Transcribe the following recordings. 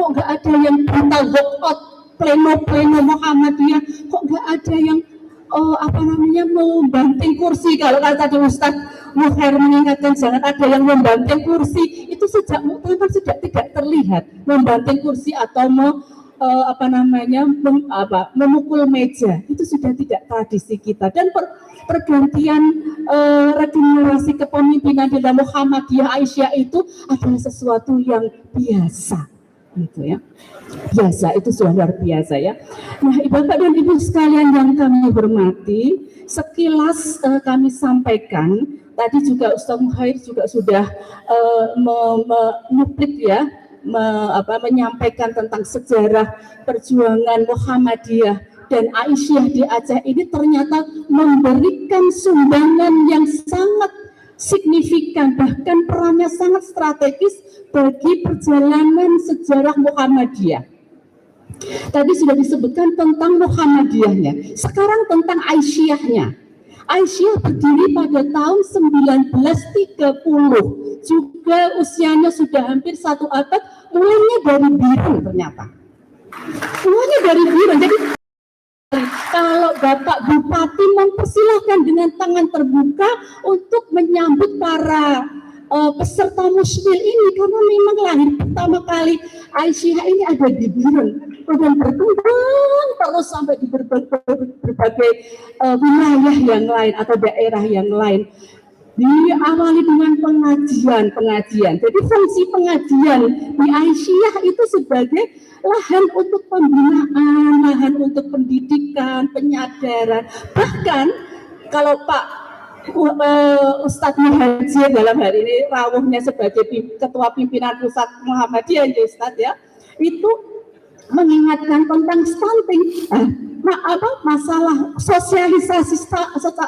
kok nggak ada yang brutal walkout pleno Muhammadiyah, kok nggak ada yang membanting kursi. Kalau kata Ustadz Muhair mengingatkan jangan ada yang membanting kursi, itu sejak Muktamar sudah tidak terlihat membanting kursi atau memukul meja. Itu sudah tidak tradisi kita. Dan pergantian regenerasi kepemimpinan di dalam Muhammadiyah Aisyah itu adalah sesuatu yang biasa, gitu ya. Biasa, itu sudah luar biasa ya. Nah, Bapak dan Ibu sekalian yang kami hormati, sekilas kami sampaikan tadi juga Ustaz Muhair juga sudah menyampaikan tentang sejarah perjuangan Muhammadiyah dan Aisyah di Aceh ini ternyata memberikan sumbangan yang sangat signifikan, bahkan perannya sangat strategis bagi perjalanan sejarah Muhammadiyah. Tadi sudah disebutkan tentang Muhammadiyahnya, sekarang tentang Aisyahnya. Aisyah berdiri pada tahun 1930, juga usianya sudah hampir 1 abad, mulainya dari Biren ternyata. Mulainya dari Biren, jadi kalau Bapak Bupati mempersilahkan dengan tangan terbuka untuk menyambut para peserta musbil ini, karena memang lahir pertama kali Aisyah ini ada di Biren, kemudian berkembang terus sampai di berbagai wilayah yang lain atau daerah yang lain. Diawali dengan pengajian. Jadi fungsi pengajian di Aisyah itu sebagai lahan untuk pembinaan, lahan untuk pendidikan, penyadaran. Bahkan kalau Pak Ustadz Muhajir dalam hari ini rawuhnya sebagai ketua pimpinan pusat Muhammadiyah ya Ustadz ya, itu mengingatkan tentang stunting. Masalah sosialisasi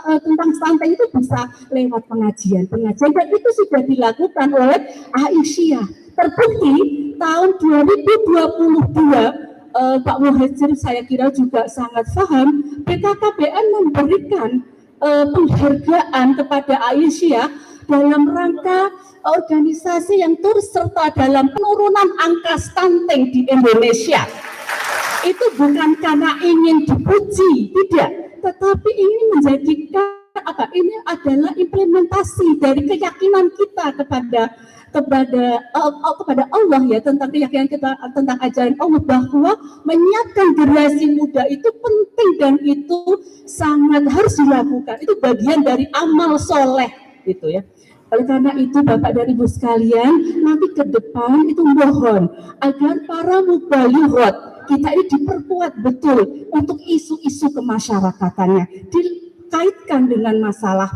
tentang stunting itu bisa lewat pengajian dan itu sudah dilakukan oleh Aisyah. Terbukti tahun 2022 Pak Muhajir saya kira juga sangat paham, BKKBN memberikan penghargaan kepada Aisyah dalam rangka organisasi yang turut serta dalam penurunan angka stunting di Indonesia. Itu bukan karena ingin dipuji, tidak, tetapi ini menjadikan ini adalah implementasi dari keyakinan kita kepada Allah ya, tentang keyakinan kita tentang ajaran Allah bahwa menyiapkan generasi muda itu penting dan itu sangat harus dilakukan. Itu bagian dari amal soleh gitu ya. Oleh karena itu Bapak dan Ibu sekalian, nanti ke depan itu mohon agar para mubalighat kita ini diperkuat betul untuk isu-isu kemasyarakatannya, dikaitkan dengan masalah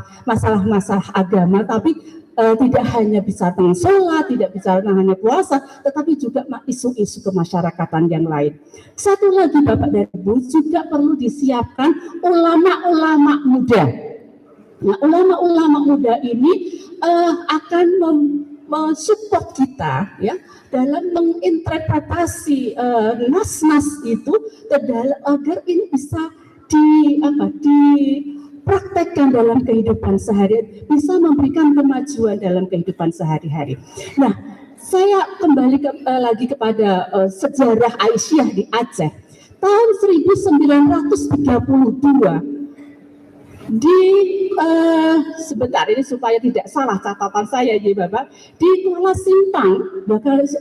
agama, tapi tidak hanya bicara tentang sholat, tidak bicara hanya puasa, tetapi juga isu-isu kemasyarakatan yang lain. Satu lagi Bapak dan Ibu, juga perlu disiapkan ulama-ulama muda. Nah, ulama-ulama muda ini akan mensupport kita ya dalam menginterpretasi nas-nas itu agar ini bisa dipraktekkan dalam kehidupan sehari, bisa memberikan kemajuan dalam kehidupan sehari-hari. Nah, saya kembali lagi kepada sejarah Aisyah di Aceh. Tahun 1932 sebentar ini supaya tidak salah catatan saya ya Bapak, di Kuala Simpang.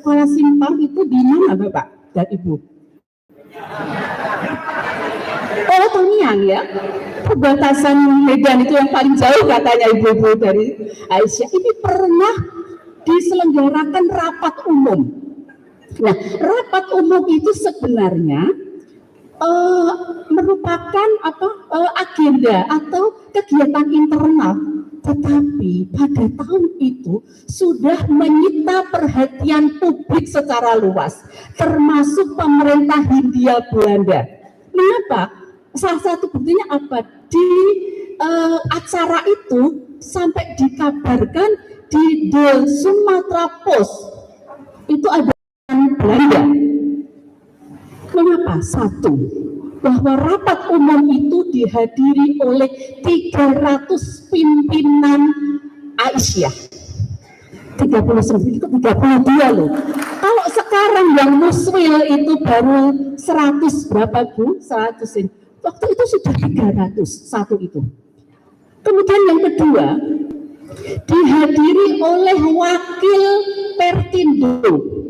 Kuala Simpang itu di mana Bapak dan Ibu? Oh, Tamiang ya, perbatasan Medan itu yang paling jauh katanya ibu-ibu dari Aisyah. Ini pernah diselenggarakan rapat umum. Nah, rapat umum itu sebenarnya merupakan agenda atau kegiatan internal, tetapi pada tahun itu sudah menyita perhatian publik secara luas, termasuk pemerintah Hindia Belanda. Mengapa? Salah satu buktinya apa? Di acara itu sampai dikabarkan di The Sumatra Post itu ada Belanda. Mengapa? Satu, bahwa rapat umum itu dihadiri oleh 300 pimpinan Aisyah. 32 loh. Kalau Sekarang yang muswil itu baru 100 berapa Bu? 100 ini. Waktu itu sudah 300 satu itu. Kemudian yang kedua, dihadiri oleh wakil Pertindo.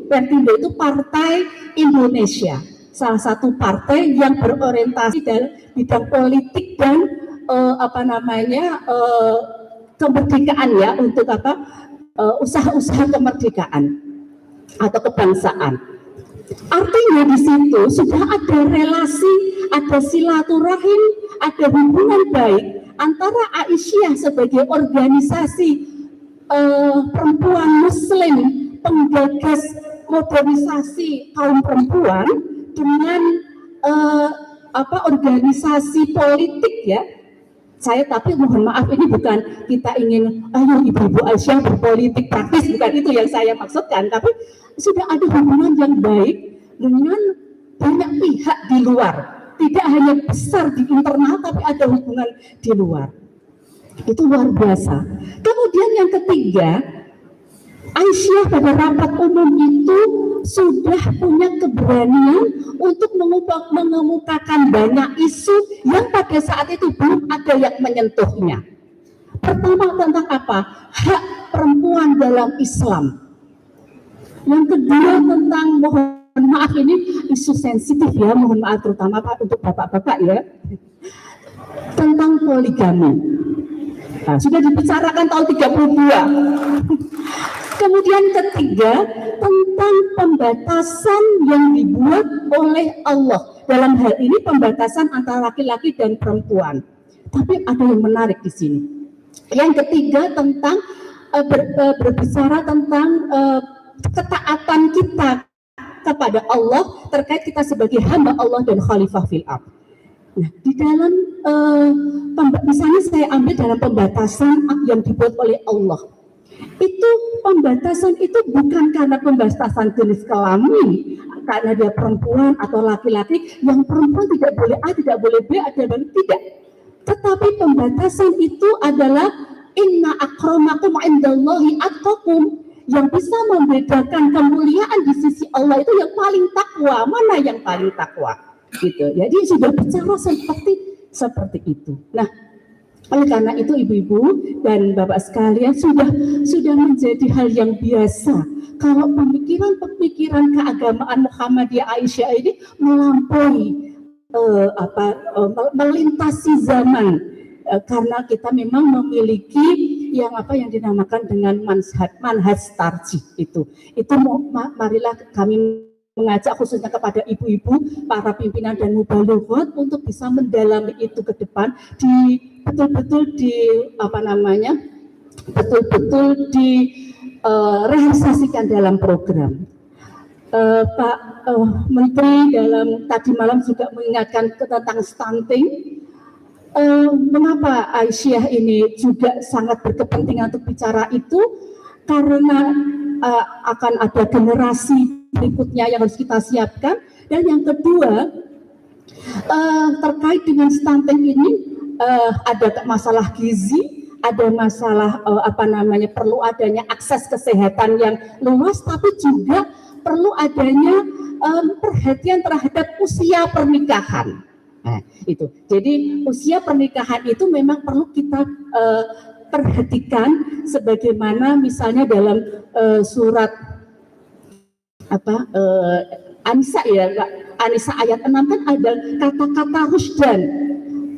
Pertindo itu Partai Indonesia, salah satu partai yang berorientasi dalam bidang politik dan kemerdekaan ya, untuk usaha-usaha kemerdekaan atau kebangsaan. Artinya di situ sudah ada relasi, ada silaturahim, ada hubungan baik antara Aisyah sebagai organisasi perempuan Muslim, penggagas modernisasi kaum perempuan dengan organisasi politik ya. Saya tapi mohon maaf, ini bukan kita ingin ayo ibu-ibu Aisyah berpolitik praktis, bukan itu yang saya maksudkan, tapi sudah ada hubungan yang baik dengan banyak pihak di luar, tidak hanya besar di internal tapi ada hubungan di luar. Itu luar biasa. Kemudian yang ketiga, Aisyah pada rapat umum itu sudah punya keberanian untuk mengemukakan banyak isu yang pada saat itu belum ada yang menyentuhnya. Pertama tentang apa? Hak perempuan dalam Islam. Yang kedua tentang, mohon maaf ini isu sensitif ya, mohon maaf terutama untuk bapak-bapak ya, tentang poligami. Nah, sudah dibicarakan tahun 32. Kemudian ketiga, tentang pembatasan yang dibuat oleh Allah. Dalam hal ini pembatasan antara laki-laki dan perempuan. Tapi ada yang menarik di sini. Yang ketiga tentang berbicara tentang ketaatan kita kepada Allah terkait kita sebagai hamba Allah dan khalifah fil ardh. Nah, di dalam misalnya saya ambil dalam pembatasan yang dibuat oleh Allah. Itu pembatasan itu bukan karena pembatasan jenis kelamin, karena dia perempuan atau laki-laki, yang perempuan tidak boleh A, tidak boleh B, ada yang tidak. Tetapi pembatasan itu adalah inna akramakum indallahi atqakum, yang bisa membedakan kemuliaan di sisi Allah itu yang paling takwa, mana yang paling takwa, gitu. Jadi sudah bicara seperti itu. Nah, oleh karena itu ibu-ibu dan bapak sekalian sudah menjadi hal yang biasa kalau pemikiran keagamaan Muhammadiyah Aisyah ini melampaui melintasi zaman, karena kita memang memiliki yang dinamakan dengan manhaj tarjih itu marilah kami mengajak khususnya kepada ibu-ibu, para pimpinan dan mubalighat untuk bisa mendalami itu ke depan, betul-betul realisasikan dalam program. Pak Menteri dalam tadi malam juga mengingatkan tentang stunting. Mengapa Aisyah ini juga sangat berkepentingan untuk bicara itu? Karena akan ada generasi berikutnya yang harus kita siapkan. Dan yang kedua, terkait dengan stunting ini, ada masalah gizi, ada masalah perlu adanya akses kesehatan yang luas, tapi juga perlu adanya perhatian terhadap usia pernikahan. Nah, itu. Jadi usia pernikahan itu memang perlu kita perhatikan, sebagaimana misalnya dalam surat An-Nisa ya, An-Nisa ayat 6 kan ada kata-kata rusdan,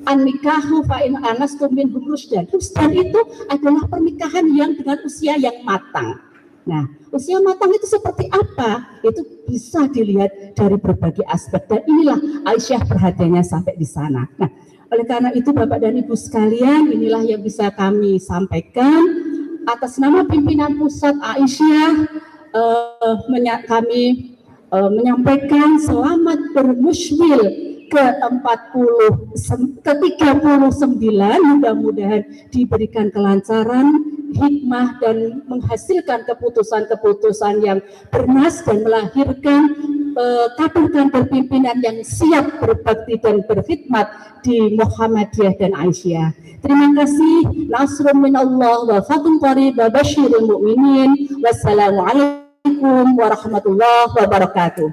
an-nikahu fa in anastum minhum rusdan. Rusdan itu adalah pernikahan yang dengan usia yang matang. Nah, usia matang itu seperti apa? Itu bisa dilihat dari berbagai aspek, dan inilah Aisyah perhatiannya sampai di sana. Nah, oleh karena itu Bapak dan Ibu sekalian, inilah yang bisa kami sampaikan atas nama pimpinan pusat Aisyah. Kami menyampaikan selamat bermuswil ke-39, mudah-mudahan diberikan kelancaran, hikmah, dan menghasilkan keputusan-keputusan yang bernas dan melahirkan kader-kader pimpinan yang siap berbakti dan berkhidmat di Muhammadiyah dan Aisyah. Terima kasih. Nasrun minallah wa fadlun qarib wa basyiril mu'minin. Wassalamualaikum Assalamualaikum warahmatullahi wabarakatuh.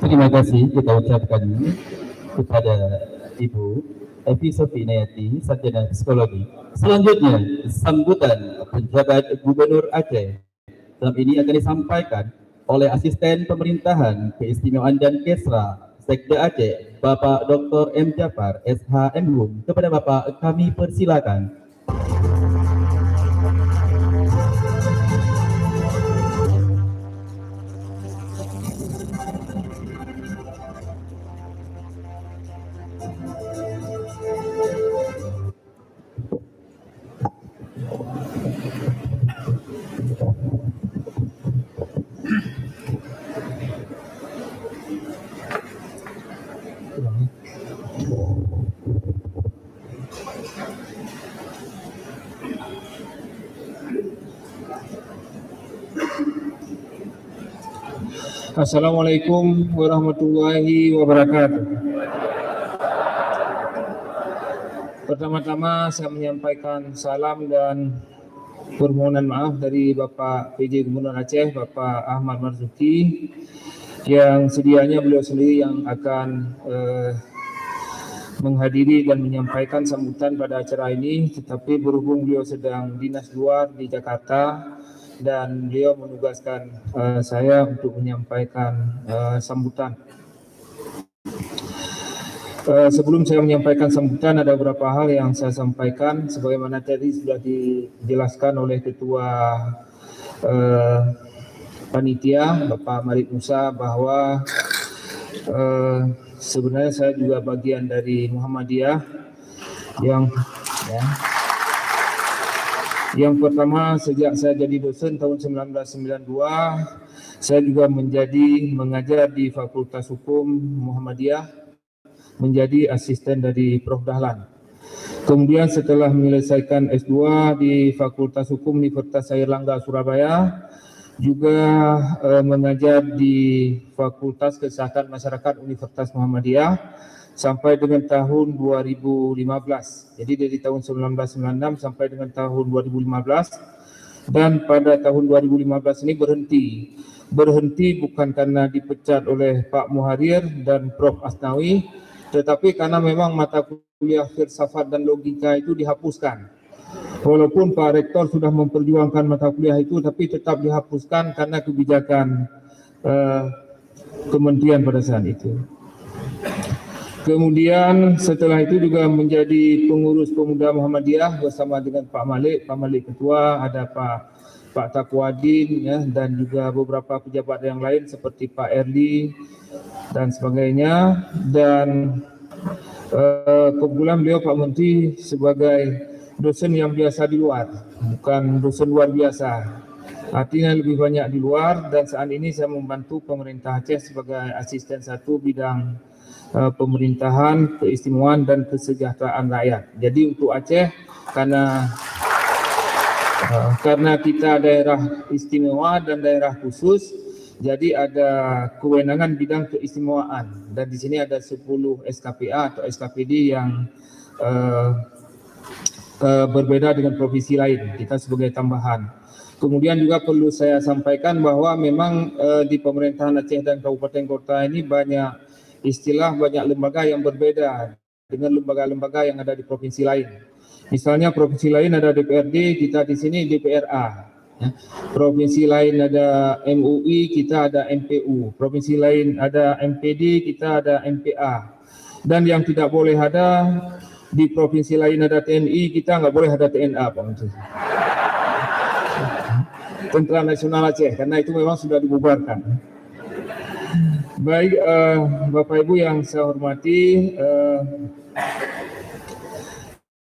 Terima kasih kita ucapkan kepada Ibu Evi Sofi Inayati, Sarjana Psikologi. Selanjutnya, sambutan penjabat Gubernur Aceh. Dalam ini akan disampaikan oleh Asisten Pemerintahan Keistimewaan dan Kesra Sekda Aceh, Bapak Dr. M. Jafar, SHM. Kepada Bapak kami persilakan. Assalamualaikum warahmatullahi wabarakatuh. Pertama-tama saya menyampaikan salam dan permohonan maaf dari Bapak PJ Gubernur Aceh, Bapak Ahmad Marzuki, yang sedianya beliau sendiri yang akan menghadiri dan menyampaikan sambutan pada acara ini, tetapi berhubung beliau sedang dinas luar di Jakarta dan beliau menugaskan saya untuk menyampaikan sambutan. Sebelum saya menyampaikan sambutan, ada beberapa hal yang saya sampaikan sebagaimana tadi sudah dijelaskan oleh Ketua Panitia Bapak Marik Musa bahwa sebenarnya saya juga bagian dari Muhammadiyah yang pertama, sejak saya jadi dosen tahun 1992, saya juga mengajar di Fakultas Hukum Muhammadiyah, menjadi asisten dari Prof. Dahlan. Kemudian setelah menyelesaikan S2 di Fakultas Hukum Universitas Airlangga Surabaya, juga mengajar di Fakultas Kesehatan Masyarakat Universitas Muhammadiyah sampai dengan tahun 2015. Jadi dari tahun 1996 sampai dengan tahun 2015, dan pada tahun 2015 ini berhenti bukan karena dipecat oleh Pak Muharir dan Prof. Asnawi, tetapi karena memang mata kuliah filsafat dan logika itu dihapuskan. Walaupun Pak Rektor sudah memperjuangkan mata kuliah itu, tapi tetap dihapuskan karena kebijakan kementerian pada saat itu. Kemudian setelah itu juga menjadi pengurus pemuda Muhammadiyah bersama dengan Pak Malik Ketua, ada Pak Taqwadin, ya, dan juga beberapa pejabat yang lain seperti Pak Erli dan sebagainya. Dan kebetulan beliau Pak Menteri sebagai dosen yang biasa di luar, bukan dosen luar biasa, artinya lebih banyak di luar. Dan saat ini saya membantu pemerintah Aceh sebagai asisten satu bidang pemerintahan, keistimewaan dan kesejahteraan rakyat. Jadi untuk Aceh, karena kita daerah istimewa dan daerah khusus, jadi ada kewenangan bidang keistimewaan, dan di sini ada 10 SKPA atau SKPD yang berbeda dengan provinsi lain, kita sebagai tambahan. Kemudian juga perlu saya sampaikan bahwa memang di pemerintahan Aceh dan kabupaten kota ini banyak lembaga yang berbeda dengan lembaga-lembaga yang ada di provinsi lain. Misalnya provinsi lain ada DPRD, kita di sini DPRA. Ya. Provinsi lain ada MUI, kita ada MPU. Provinsi lain ada MPD, kita ada MPA. Dan yang tidak boleh ada, di provinsi lain ada TNI, kita nggak boleh ada TNA, Pak Menteri. Tentara Nasional Aceh, karena itu memang sudah dibubarkan. Baik, Bapak Ibu yang saya hormati,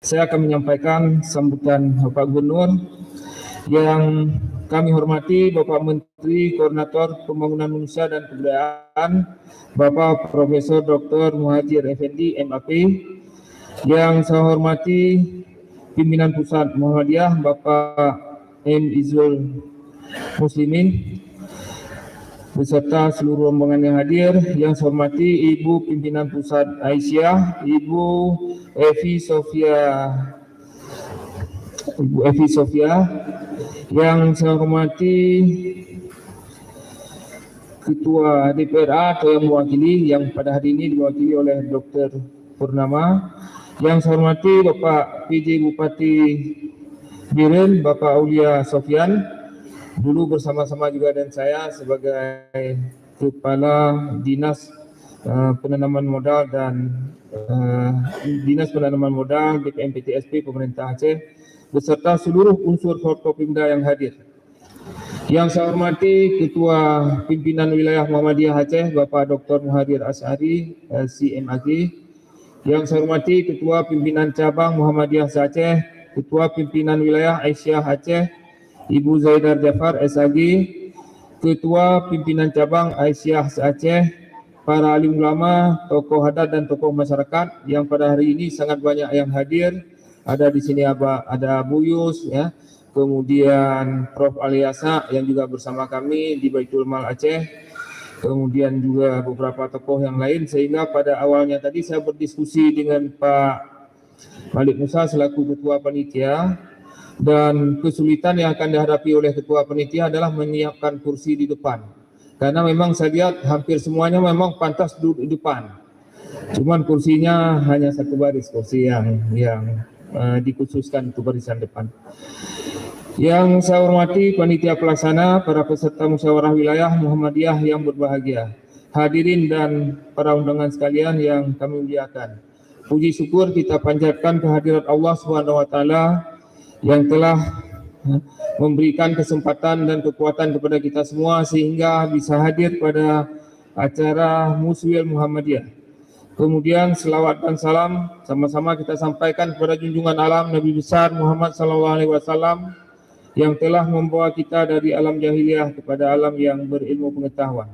saya akan menyampaikan sambutan Bapak Gubernur. Yang kami hormati Bapak Menteri Koordinator Pembangunan Manusia dan Kebudayaan, Bapak Profesor Dr. Muhajir Effendi, MAP. Yang saya hormati pimpinan Pusat Muhammadiyah, Bapak M. Izul Muslimin beserta seluruh rombongan yang hadir. Yang saya hormati Ibu Pimpinan Pusat Aisyah, Ibu Evi Sofia, yang saya hormati Ketua DPRA atau yang mewakili, yang pada hari ini diwakili oleh Dr. Purnama. Yang saya hormati Bapak PJ Bupati Biren, Bapak Aulia Sofian, dulu bersama-sama juga dengan saya sebagai Kepala Dinas Penanaman Modal dan Dinas Penanaman Modal BPMPTSP Pemerintah Aceh, beserta seluruh unsur Forkopimda yang hadir. Yang saya hormati Ketua Pimpinan Wilayah Muhammadiyah Aceh, Bapak Dr. Muhadir Asy'ari, CMAG. Yang saya hormati Ketua Pimpinan Cabang Muhammadiyah Aceh, Ketua Pimpinan Wilayah Aisyah Aceh, Ibu Zaidar Jafar, SAG, Ketua Pimpinan Cabang Aisyah Aceh, para alim ulama, tokoh adat dan tokoh masyarakat yang pada hari ini sangat banyak yang hadir. Ada di sini ada Abu Yus, ya, kemudian Prof. Aliasa yang juga bersama kami di Baitul Mal Aceh, kemudian juga beberapa tokoh yang lain, sehingga pada awalnya tadi saya berdiskusi dengan Pak Malik Musa selaku Ketua Panitia, dan kesulitan yang akan dihadapi oleh Ketua Panitia adalah menyiapkan kursi di depan, karena memang saya lihat hampir semuanya memang pantas duduk di depan, cuman kursinya hanya satu baris, kursi yang dikhususkan untuk barisan depan. Yang saya hormati panitia pelaksana, para peserta musyawarah wilayah Muhammadiyah yang berbahagia, hadirin dan para undangan sekalian yang kami muliakan. Puji syukur kita panjatkan kehadirat Allah SWT yang telah memberikan kesempatan dan kekuatan kepada kita semua sehingga bisa hadir pada acara Muswil Muhammadiyah. Kemudian selawat dan salam sama-sama kita sampaikan kepada junjungan alam Nabi besar Muhammad SAW yang telah membawa kita dari alam jahiliyah kepada alam yang berilmu pengetahuan.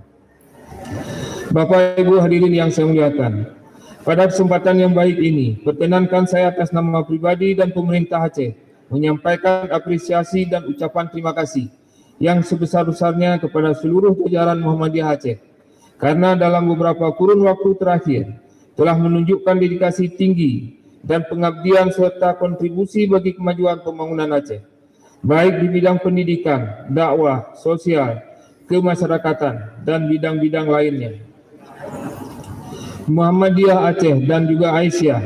Bapak Ibu hadirin yang saya muliakan, pada kesempatan yang baik ini, perkenankan saya atas nama pribadi dan pemerintah Aceh menyampaikan apresiasi dan ucapan terima kasih yang sebesar-besarnya kepada seluruh jajaran Muhammadiyah Aceh, karena dalam beberapa kurun waktu terakhir telah menunjukkan dedikasi tinggi dan pengabdian serta kontribusi bagi kemajuan pembangunan Aceh, baik di bidang pendidikan, dakwah, sosial, kemasyarakatan, dan bidang-bidang lainnya. Muhammadiyah Aceh dan juga Aisyah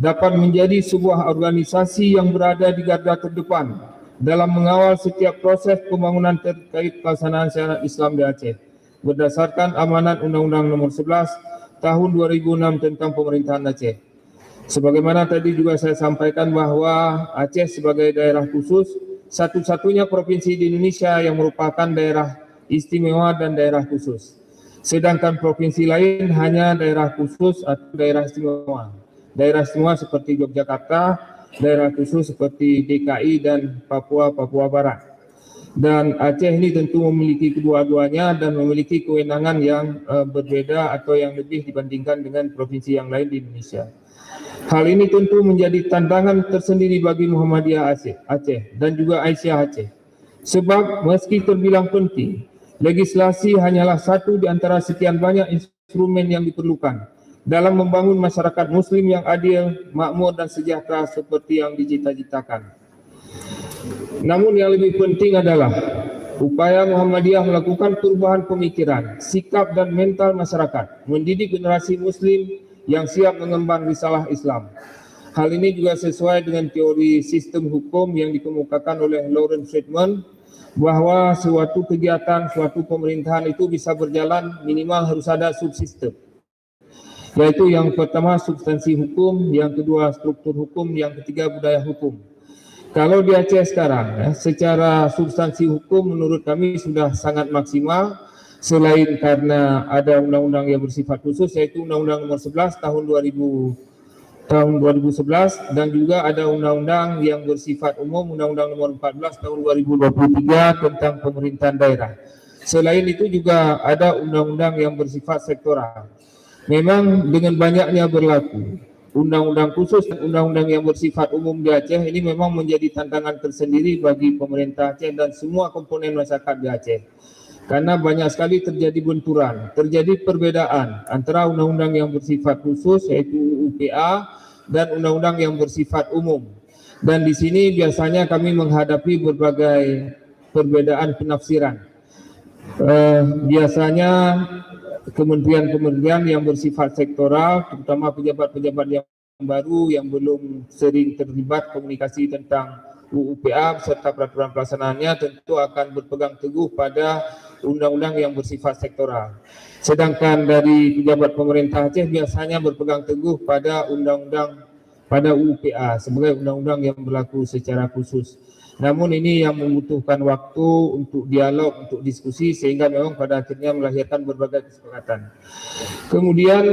dapat menjadi sebuah organisasi yang berada di garda terdepan dalam mengawal setiap proses pembangunan terkait pelaksanaan syariat Islam di Aceh berdasarkan amanat Undang-Undang Nomor 11 Tahun 2006 tentang pemerintahan Aceh. Sebagaimana tadi juga saya sampaikan bahwa Aceh sebagai daerah khusus, satu-satunya provinsi di Indonesia yang merupakan daerah istimewa dan daerah khusus. Sedangkan provinsi lain hanya daerah khusus atau daerah istimewa. Daerah istimewa seperti Yogyakarta, daerah khusus seperti DKI dan Papua Barat. Dan Aceh ini tentu memiliki kedua-duanya dan memiliki kewenangan yang berbeda atau yang lebih dibandingkan dengan provinsi yang lain di Indonesia. Hal ini tentu menjadi tantangan tersendiri bagi Muhammadiyah Aceh dan juga Aisyah Aceh. Sebab meski terbilang penting, legislasi hanyalah satu di antara sekian banyak instrumen yang diperlukan dalam membangun masyarakat muslim yang adil, makmur dan sejahtera seperti yang dicita-citakan. Namun yang lebih penting adalah upaya Muhammadiyah melakukan perubahan pemikiran, sikap dan mental masyarakat, mendidik generasi muslim yang siap mengemban risalah Islam. Hal ini juga sesuai dengan teori sistem hukum yang dikemukakan oleh Lawrence Friedman, bahwa suatu kegiatan, suatu pemerintahan itu bisa berjalan minimal harus ada subsistem. Yaitu yang pertama substansi hukum, yang kedua struktur hukum, yang ketiga budaya hukum. Kalau di Aceh sekarang, secara substansi hukum menurut kami sudah sangat maksimal, selain karena ada undang-undang yang bersifat khusus, yaitu Undang-Undang Nomor 11 Tahun 2011, dan juga ada undang-undang yang bersifat umum, Undang-Undang Nomor 14 Tahun 2023 tentang pemerintahan daerah. Selain itu juga ada undang-undang yang bersifat sektoral. Memang dengan banyaknya berlaku undang-undang khusus dan undang-undang yang bersifat umum di Aceh ini memang menjadi tantangan tersendiri bagi pemerintah Aceh dan semua komponen masyarakat di Aceh. Karena banyak sekali terjadi benturan, terjadi perbedaan antara undang-undang yang bersifat khusus yaitu UPA dan undang-undang yang bersifat umum. Dan di sini biasanya kami menghadapi berbagai perbedaan penafsiran. Biasanya kementerian-kementerian yang bersifat sektoral, terutama pejabat-pejabat yang baru yang belum sering terlibat komunikasi tentang UUPA beserta peraturan pelaksanaannya tentu akan berpegang teguh pada undang-undang yang bersifat sektoral. Sedangkan dari pejabat pemerintah Aceh biasanya berpegang teguh pada undang-undang pada UUPA sebagai undang-undang yang berlaku secara khusus. Namun ini yang membutuhkan waktu untuk dialog, untuk diskusi sehingga memang pada akhirnya melahirkan berbagai kesepakatan. Kemudian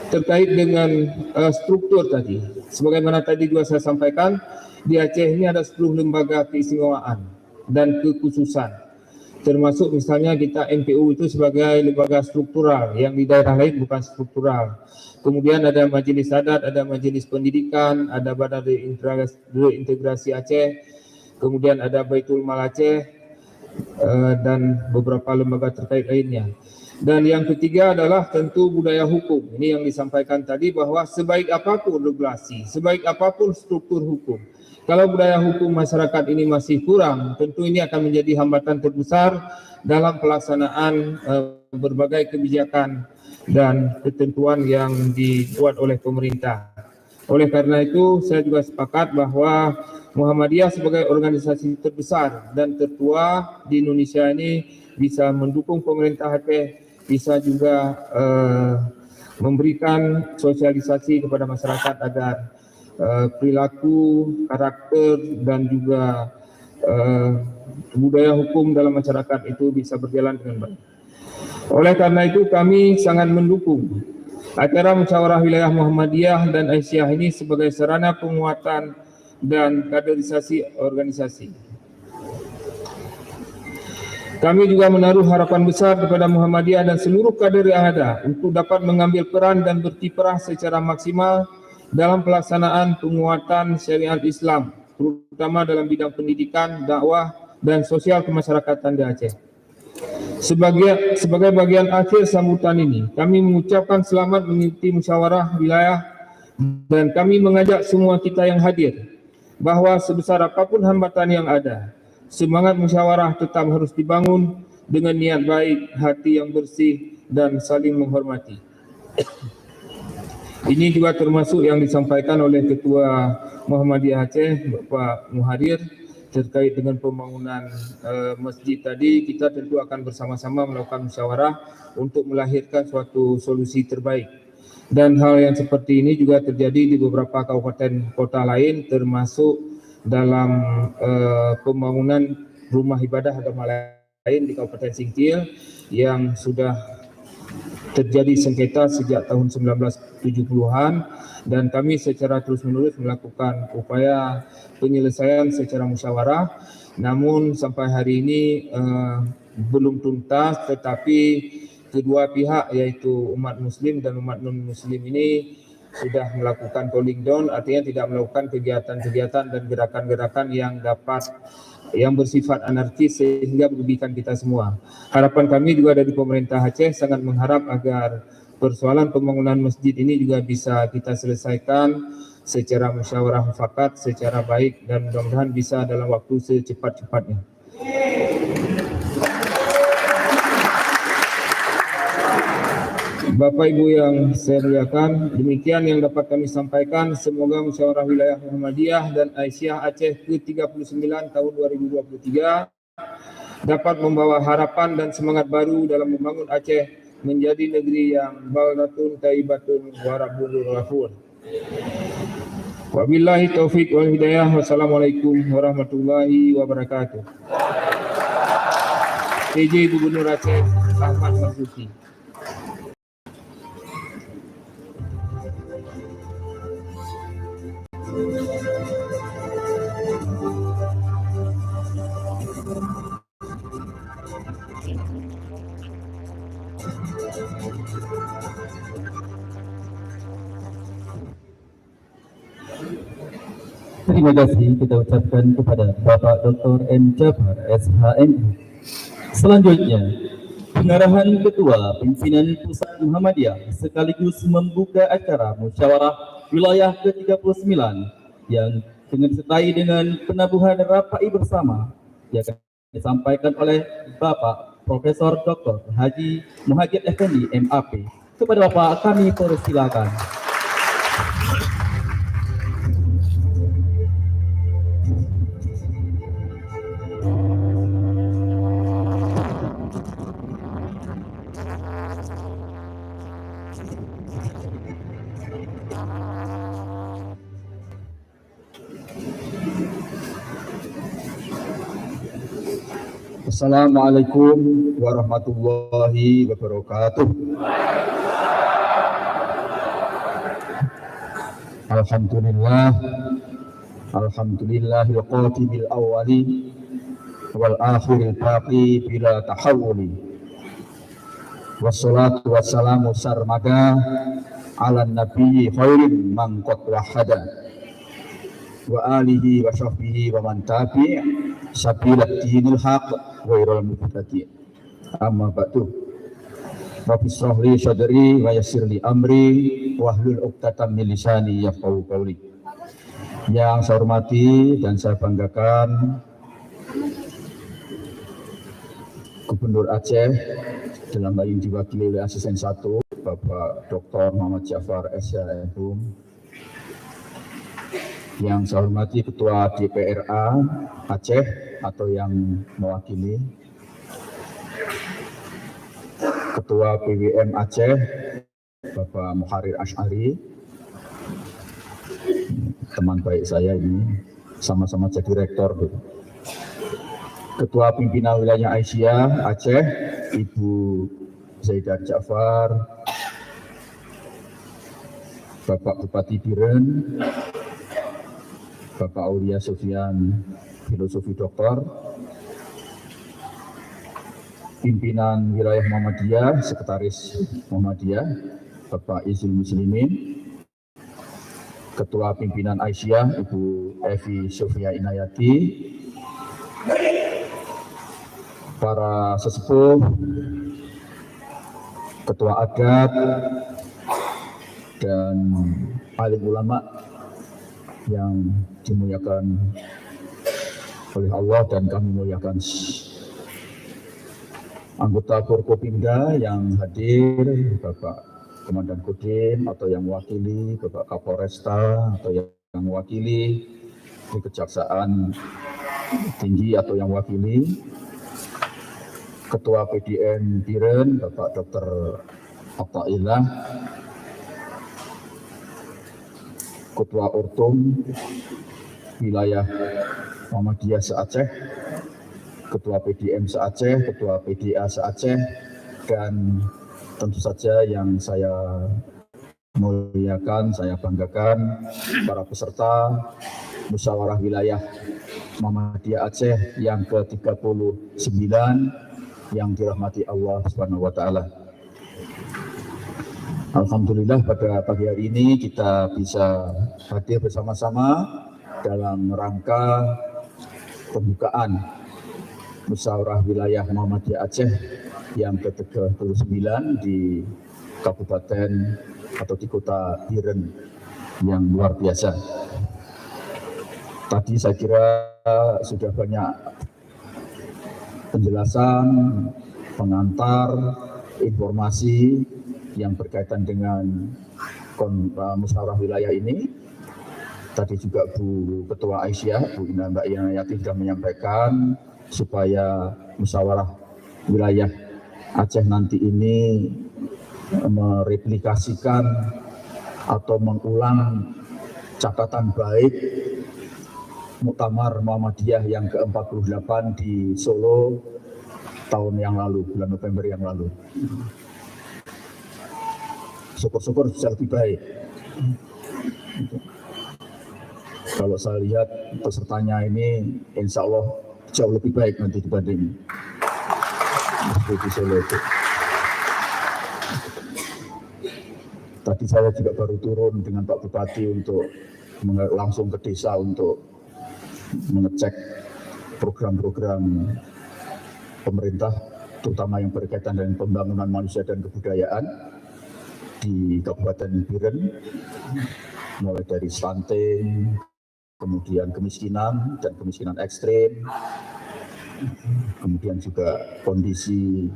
terkait dengan struktur tadi, sebagaimana tadi juga saya sampaikan, di Aceh ini ada 10 lembaga keistimewaan dan kekhususan. Termasuk misalnya kita MPU itu sebagai lembaga struktural, yang di daerah lain bukan struktural. Kemudian ada Majelis Adat, ada Majelis Pendidikan, ada Badan Reintegrasi Aceh, kemudian ada Baitul Mal Aceh, dan beberapa lembaga terkait lainnya. Dan yang ketiga adalah tentu budaya hukum. Ini yang disampaikan tadi bahwa sebaik apapun regulasi, sebaik apapun struktur hukum, kalau budaya hukum masyarakat ini masih kurang, tentu ini akan menjadi hambatan terbesar dalam pelaksanaan berbagai kebijakan dan ketentuan yang dibuat oleh pemerintah. Oleh karena itu, saya juga sepakat bahwa Muhammadiyah sebagai organisasi terbesar dan tertua di Indonesia ini bisa mendukung pemerintah Aceh, bisa juga memberikan sosialisasi kepada masyarakat agar perilaku, karakter, dan juga budaya hukum dalam masyarakat itu bisa berjalan dengan baik. Oleh karena itu kami sangat mendukung acara musyawarah wilayah Muhammadiyah dan Aisyah ini sebagai sarana penguatan dan kaderisasi organisasi. Kami juga menaruh harapan besar kepada Muhammadiyah dan seluruh kader yang ada untuk dapat mengambil peran dan berkiprah secara maksimal dalam pelaksanaan penguatan syariat Islam, terutama dalam bidang pendidikan, dakwah, dan sosial kemasyarakatan di Aceh. Sebagai bagian akhir sambutan ini, kami mengucapkan selamat mengikuti musyawarah wilayah dan kami mengajak semua kita yang hadir bahwa sebesar apapun hambatan yang ada, semangat musyawarah tetap harus dibangun dengan niat baik, hati yang bersih, dan saling menghormati. Ini juga termasuk yang disampaikan oleh Ketua Muhammadiyah Aceh, Bapak Muharir, terkait dengan pembangunan masjid tadi. Kita tentu akan bersama-sama melakukan musyawarah untuk melahirkan suatu solusi terbaik. Dan hal yang seperti ini juga terjadi di beberapa kabupaten kota lain, termasuk dalam pembangunan rumah ibadah agama lain di Kabupaten Singkil yang sudah terjadi sengketa sejak tahun 1970-an, dan kami secara terus-menerus melakukan upaya penyelesaian secara musyawarah. Namun sampai hari ini belum tuntas, tetapi kedua pihak yaitu umat muslim dan umat non-muslim ini sudah melakukan cooling down, artinya tidak melakukan kegiatan-kegiatan dan gerakan-gerakan yang bersifat anarkis sehingga merugikan kita semua. Harapan kami juga dari pemerintah Aceh sangat mengharap agar persoalan pembangunan masjid ini juga bisa kita selesaikan secara musyawarah mufakat, secara baik, dan mudah-mudahan bisa dalam waktu secepat-cepatnya. Bapak Ibu yang saya muliakan, demikian yang dapat kami sampaikan. Semoga musyawarah wilayah Muhammadiyah dan Aisyah Aceh ke-39 tahun 2023 dapat membawa harapan dan semangat baru dalam membangun Aceh menjadi negeri yang baldatun thayyibatun wa rabbul ghafur. Wabillahi taufik wal hidayah. Wassalamualaikum warahmatullahi wabarakatuh. PJ Gubernur Aceh Ahmad Marzuki. Terima kasih kita ucapkan kepada Bapak Dr. N. Jabar, SHMU. Selanjutnya, pengarahan Ketua Pimpinan Pusat Muhammadiyah sekaligus membuka acara musyawarah wilayah ke-39 yang disertai dengan penabuhan rapai bersama yang akan disampaikan oleh Bapak Profesor Dr. Haji Muhajir Effendi, MAP. Kepada Bapak kami persilakan. Assalamualaikum warahmatullahi wabarakatuh. Alhamdulillahil qatimil awwali wal akhiril baqi bila tahawuli. Wassalatu wassalamu sarmada ala nabiyyi khairin man qad wahada wa alihi wa sahbihi wa man tabi' sabilat dinil haq wairul mubtadi. Amma ba'du. Rabbi shrah li sadri wa yassir li amri wahlul 'uqdatam min lisani yafqahu qawli. Yang saya hormati dan saya banggakan Gubernur Aceh dalam hal ini diwakili oleh Asisten 1 Bapak Dr. Muhammad Jafar SHMU. Yang saya hormati Ketua DPRA Aceh atau yang mewakili, Ketua PWM Aceh Bapak Muharrir Asy'ari, teman baik saya ini, sama-sama jadi rektor. Ketua Pimpinan Wilayah Aisyah Aceh Ibu Zaidah Ja'far, Bapak Bupati Biren Bapak Aulia Sofyan Filosofi Doktor, Pimpinan Wilayah Muhammadiyah, Sekretaris Muhammadiyah Bapak Izul Muslimin, Ketua Pimpinan Aisyah Ibu Evi Sofia Inayati, para sesepuh, Ketua Adat, dan alim ulama yang dimuliakan oleh Allah dan kami muliakan. Anggota Forkopimda yang hadir, Bapak Komandan Kodim atau yang mewakili, Bapak Kapolresta atau yang mewakili di Kejaksaan Tinggi atau yang mewakili, Ketua PDN Biren Bapak Dr. Attaillah, Ketua Urtum Wilayah Muhammadiyah se-Aceh, Ketua PDM se-Aceh, Ketua PDA se-Aceh, dan tentu saja yang saya muliakan, saya banggakan, para peserta musyawarah wilayah Muhammadiyah Aceh yang ke-39 yang dirahmati Allah Subhanahu wa taala. Alhamdulillah pada pagi hari ini kita bisa hadir bersama-sama dalam rangka pembukaan musyawarah wilayah Muhammadiyah Aceh yang ke-39 di Kabupaten atau di Kota Biren yang luar biasa. Tadi saya kira sudah banyak penjelasan, pengantar, informasi yang berkaitan dengan musyawarah wilayah ini. Tadi juga Bu Ketua Aisyah, Bu Mbak Inayati sudah menyampaikan supaya musyawarah wilayah Aceh nanti ini mereplikasikan atau mengulang catatan baik Muktamar Muhammadiyah yang ke-48 di Solo tahun yang lalu, bulan November yang lalu. Syukur-syukur bisa lebih baik. Kalau saya lihat pesertanya ini insya Allah jauh lebih baik nanti dibanding di Solo itu. Tadi saya juga baru turun dengan Pak Bupati untuk langsung ke desa untuk mengecek program-program pemerintah, terutama yang berkaitan dengan pembangunan manusia dan kebudayaan di Kabupaten Biren, mulai dari stunting, kemudian kemiskinan dan kemiskinan ekstrim, kemudian juga kondisi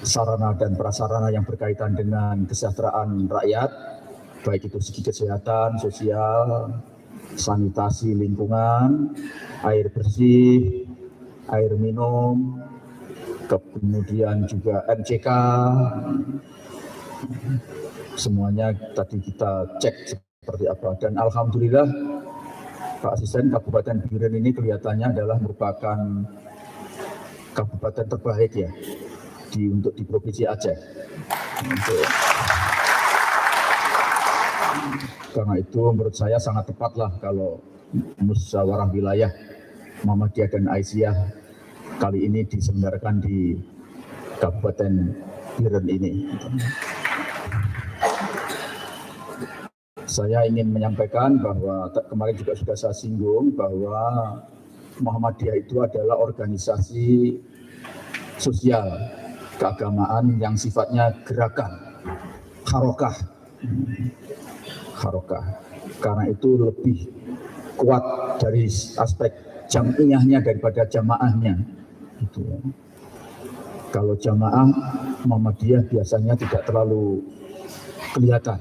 sarana dan prasarana yang berkaitan dengan kesejahteraan rakyat, baik itu segi kesehatan, sosial, sanitasi lingkungan, air bersih, air minum, kemudian juga MCK, semuanya tadi kita cek seperti apa. Dan alhamdulillah Pak Asisten, Kabupaten Biren ini kelihatannya adalah merupakan kabupaten terbaik ya untuk di Provinsi Aceh. Karena itu menurut saya sangat tepatlah kalau musyawarah wilayah Muhammadiyah dan Aisyah kali ini diselenggarakan di Kabupaten Biren ini. Saya ingin menyampaikan bahwa kemarin juga sudah saya singgung bahwa Muhammadiyah itu adalah organisasi sosial keagamaan yang sifatnya gerakan, harokah. Karena itu lebih kuat dari aspek jam'iyahnya daripada jamaahnya. Gitu ya. Kalau jamaah Muhammadiyah biasanya tidak terlalu kelihatan,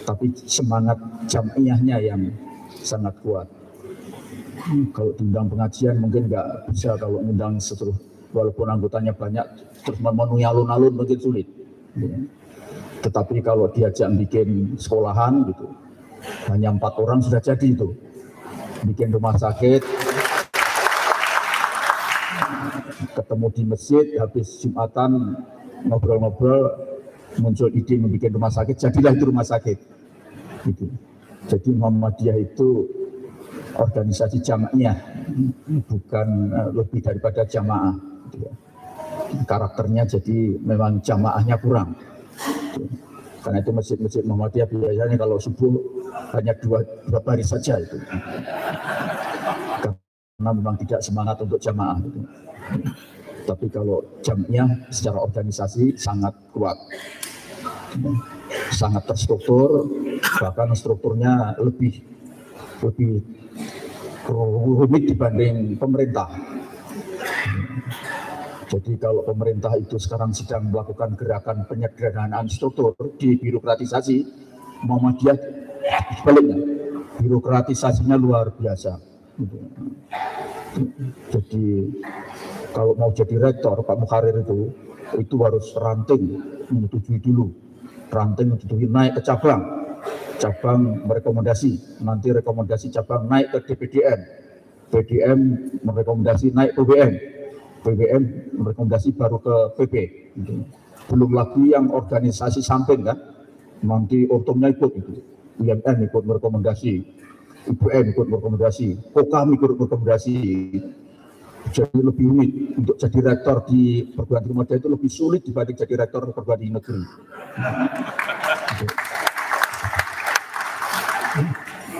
tapi semangat jam'iyahnya yang sangat kuat. Kalau diundang pengajian mungkin nggak bisa, kalau undang seluruh, walaupun anggotanya banyak terus memenuhi alun-alun mungkin sulit. Ya. Tetapi kalau diajak bikin sekolahan gitu, hanya 4 orang sudah jadi itu. Bikin rumah sakit, ketemu di masjid, habis Jumatan ngobrol-ngobrol, muncul ide membuat rumah sakit, jadilah itu rumah sakit. Gitu. Jadi Muhammadiyah itu organisasi jamaah, bukan lebih daripada jamaah. Gitu. Karakternya jadi memang jamaahnya kurang. Gitu. Karena itu masjid-masjid Muhammadiyah biasanya kalau subuh hanya dua baris saja itu. Karena memang tidak semangat untuk jamaah. Gitu. Tapi kalau jamaah secara organisasi sangat kuat, sangat terstruktur, bahkan strukturnya lebih rumit dibanding pemerintah. Jadi kalau pemerintah itu sekarang sedang melakukan gerakan penyederhanaan struktur, dibirokratisasi, Muhammadiyah sebaliknya, birokratisasinya luar biasa. Jadi kalau mau jadi rektor, Pak Mukharir itu harus ranting, menyetujui dulu. Ranting menyetujui, naik ke cabang merekomendasi, nanti rekomendasi cabang naik ke DPDM, PDM merekomendasi naik PBM merekomendasi baru ke PP. Belum lagi yang organisasi samping kan, nanti Ortomnya ikut itu, IMN ikut merekomendasi, IBM ikut merekomendasi, Kokam ikut merekomendasi. Jadi lebih sulit untuk jadi rektor di perguruan tinggi Muhammadiyah itu lebih sulit dibanding jadi rektor perguruan tinggi negeri.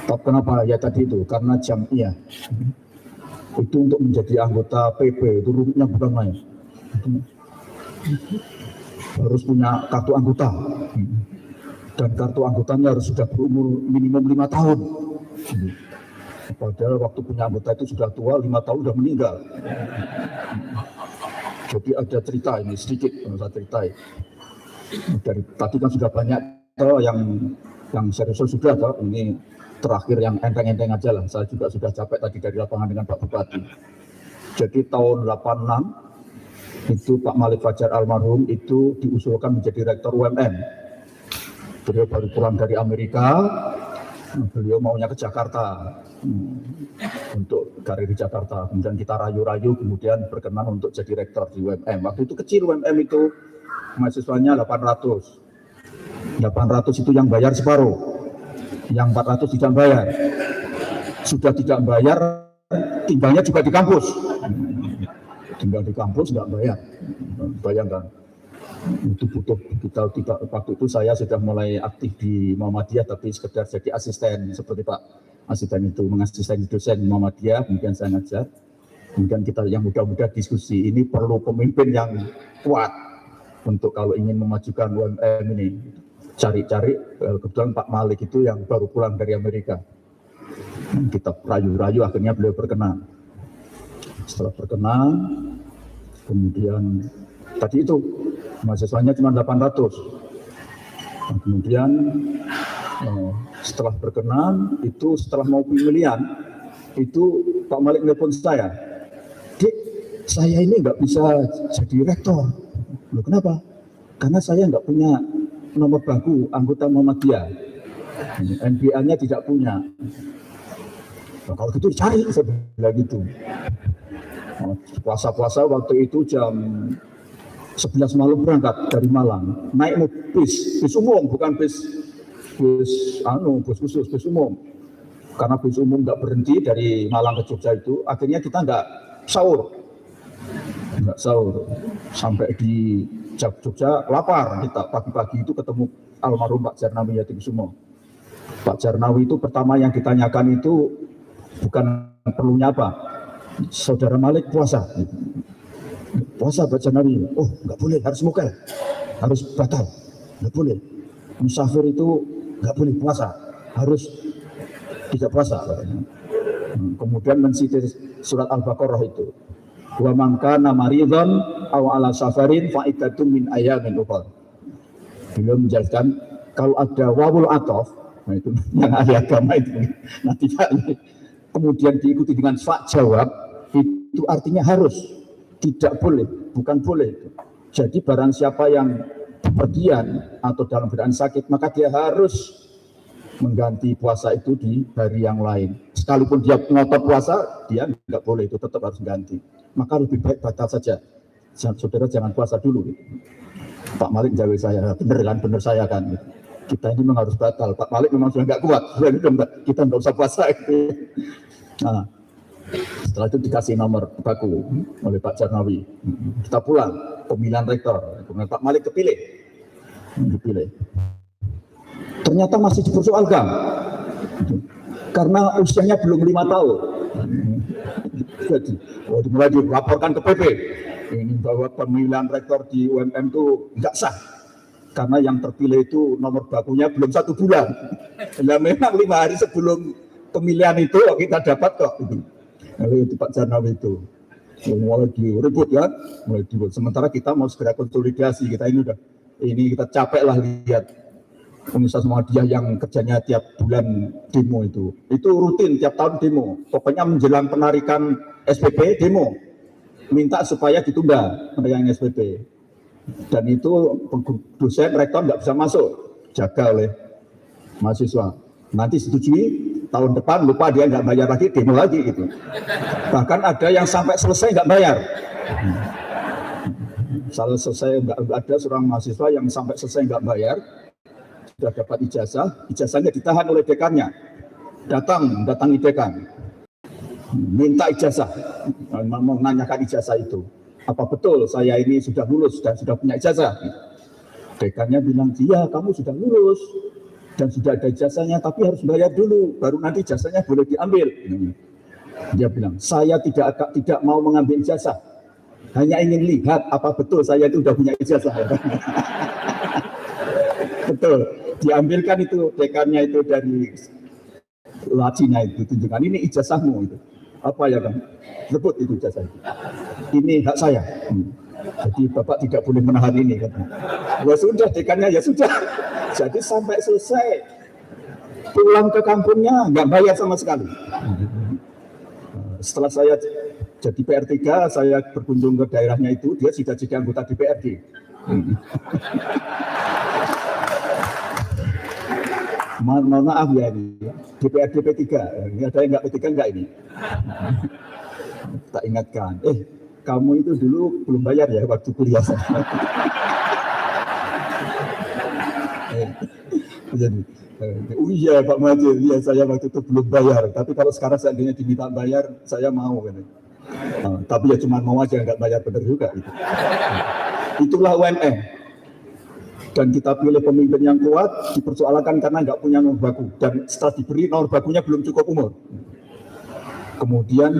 Tapi kenapa? Ya tadi itu, karena jam'iyah. Itu untuk menjadi anggota PP itu rumitnya bukan main. Harus punya kartu anggota. Dan kartu anggotanya harus sudah berumur minimum 5 tahun. Padahal waktu punya anggota itu sudah tua, 5 tahun sudah meninggal. Jadi ada cerita ini sedikit, saya ceritain. Dari tadi kan sudah banyak yang serius sudah, ini terakhir yang enteng-enteng aja lah. Saya juga sudah capek tadi dari lapangan dengan Pak Bupati. Jadi tahun 86 itu Pak Malik Fajar almarhum itu diusulkan menjadi rektor UMM. Beliau baru pulang dari Amerika, beliau maunya ke Jakarta untuk karir di Jakarta. Kemudian kita rayu-rayu, kemudian berkenan untuk jadi rektor di UMM. Waktu itu kecil UMM itu, mahasiswanya 800. 800 itu yang bayar separuh, yang 400 tidak bayar. Sudah tidak bayar, tinggalnya juga di kampus. Tinggal di kampus nggak bayar. Bayangkan. Itu butuh kita tidak, waktu itu saya sudah mulai aktif di Muhammadiyah tapi sekedar jadi asisten seperti Pak asisten itu mengasisteni dosen Muhammadiyah, kemudian saya ngajar, kemudian kita yang muda-muda diskusi ini perlu pemimpin yang kuat untuk kalau ingin memajukan UMM ini. Cari-cari, kebetulan Pak Malik itu yang baru pulang dari Amerika, kita rayu-rayu akhirnya beliau berkenan. Setelah berkenan, kemudian tadi itu mahasiswanya cuma 800. Nah, kemudian setelah berkenan itu setelah mau pemilihan itu Pak Malik nelpon saya, "Dik, saya ini nggak bisa jadi rektor." Loh, kenapa? Karena saya nggak punya nomor baku anggota Muhammadiyah, NBA-nya tidak punya. Nah, kalau gitu cari, saya bilang gitu. Puasa-puasa waktu itu jam 11 malam berangkat dari Malang, naik bis umum, bukan bis khusus, bis umum. Karena bis umum nggak berhenti dari Malang ke Jogja itu, akhirnya kita nggak sahur sampai di Jogja lapar. Kita pagi-pagi itu ketemu almarhum Pak Jarnawi Yatikusumo. Pak Jarnawi itu pertama yang ditanyakan itu bukan perlunya apa, saudara Malik puasa Pak Jarnawi. Oh nggak boleh, harus mukel, harus batal, nggak boleh. Musafir itu nggak boleh puasa, harus tidak puasa. Kemudian mensitir surat Al-Baqarah itu, wa man kana maridhan aw ala safarin fa iddatun min ayamin ukhra. Beliau menjelaskan kalau ada wawul atof, nah itu yang ahli agama itu, nah tidak, kemudian diikuti dengan fa jawab, itu artinya harus, tidak boleh, bukan boleh. Jadi barang siapa yang bepergian atau dalam keadaan sakit, maka dia harus mengganti puasa itu di hari yang lain. Sekalipun dia ngotot puasa, dia nggak boleh, itu tetap harus ganti. Maka lebih baik batal saja. Saudara jangan puasa dulu. Pak Malik jawab saya, bener saya kan. Kita ini memang harus batal. Pak Malik memang sudah nggak kuat. Kita nggak usah puasa. Nah, setelah itu dikasih nomor baku oleh Pak Jarnawi. Kita pulang, pemilihan rektor. Kemudian Pak Malik dipilih. Ternyata masih dipersoalkan. Karena usianya belum 5 tahun. Jadi, mulai dilaporkan ke PP ini bahwa pemilihan rektor di UMM itu nggak sah karena yang terpilih itu nomor bakunya belum 1 bulan. Nah, memang 5 hari sebelum pemilihan itu kita dapat kok. Itu Pak Jarnawi itu mulai diribut kan, sementara kita mau segera konsolidasi. Kita kita capek lah lihat Universitas Muhammadiyah yang kerjanya tiap bulan demo itu rutin tiap tahun demo. Pokoknya menjelang penarikan SPP demo, minta supaya ditunda penarikan SPP. Dan itu dosen rektor nggak bisa masuk, jaga oleh mahasiswa. Nanti setujui, tahun depan lupa dia nggak bayar lagi, demo lagi gitu. Bahkan ada yang sampai selesai nggak bayar. Selesai nggak ada seorang mahasiswa yang sampai selesai nggak bayar. Sudah dapat ijazahnya ditahan oleh dekannya. Datangi dekan, minta ijazah, menanyakan ijazah itu. Apa betul saya ini sudah lulus dan sudah punya ijazah? Dekannya bilang, iya kamu sudah lulus dan sudah ada ijazahnya, tapi harus bayar dulu, baru nanti ijazahnya boleh diambil. Dia bilang, saya tidak mau mengambil ijazah, hanya ingin lihat apa betul saya itu sudah punya ijazah. Betul. Diambilkan itu dekannya itu dari lacinya itu, tunjukkan ini ijazahmu itu. Apa ya kan? Rebut itu ijazah itu. Ini hak saya. Jadi Bapak tidak boleh menahan ini kan. Ya sudah, dekannya ya sudah. Jadi sampai selesai pulang ke kampungnya nggak bayar sama sekali. Setelah saya jadi PR3, saya berkunjung ke daerahnya itu, dia sudah jadi anggota DPRD. Mohon maaf ya ini, DPRD P3, ini ada yang nggak P3 nggak ini? Tak ingatkan, kamu itu dulu belum bayar ya waktu kuliah. Jadi, oh iya Pak Majid, iya saya waktu itu belum bayar, tapi kalau sekarang seandainya diminta bayar, saya mau. Gitu. Tapi ya cuma mau aja, nggak bayar benar juga. Gitu. Itulah UMM. dan kita pilih pemimpin yang kuat, dipersoalkan karena nggak punya nomor baku, dan setelah diberi nomor bakunya belum cukup umur. Kemudian,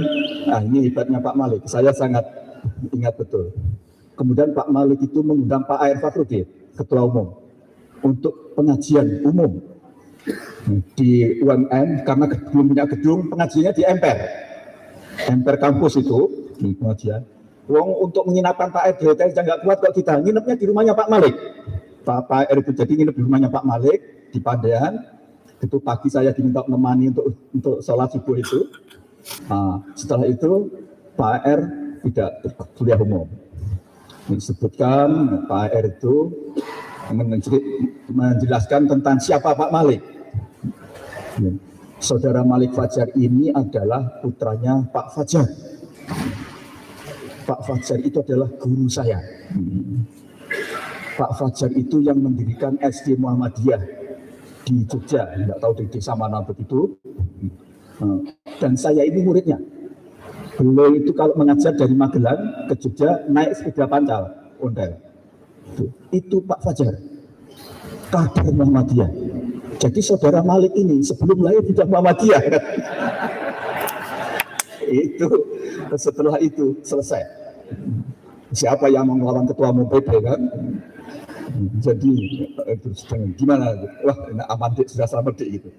nah ini hebatnya Pak Malik, saya sangat ingat betul. Kemudian Pak Malik itu mengundang Pak A.R. Fakhrudin, Ketua Umum, untuk pengajian umum di UMM, karena belum punya gedung, pengajiannya di Emper kampus itu, di pengajian. Untuk menginapkan Pak R di hotel aja nggak kuat kok kita, nginepnya di rumahnya Pak Malik. Pak R itu jadi nginep di rumahnya Pak Malik di Pandean. Itu pagi saya diminta menemani untuk sholat subuh itu. Nah, setelah itu Pak R tidak kuliah umum. Disebutkan Pak R itu menjelaskan tentang siapa Pak Malik. Saudara Malik Fajar ini adalah putranya Pak Fajar. Pak Fajar itu adalah guru saya. Pak Fajar itu yang mendirikan SD Muhammadiyah di Jogja, tidak tahu di desa mana begitu. Dan saya ini muridnya. Beliau itu kalau mengajar dari Magelang ke Jogja naik sepeda pancal, ondel. Itu Pak Fajar, kader Muhammadiyah. Jadi saudara Malik ini sebelum lahir sudah Muhammadiyah. Itu setelah itu selesai. Siapa yang mau melawan ketua umum PB kan? Jadi gimana? Wah, amandik sudah selamat gitu.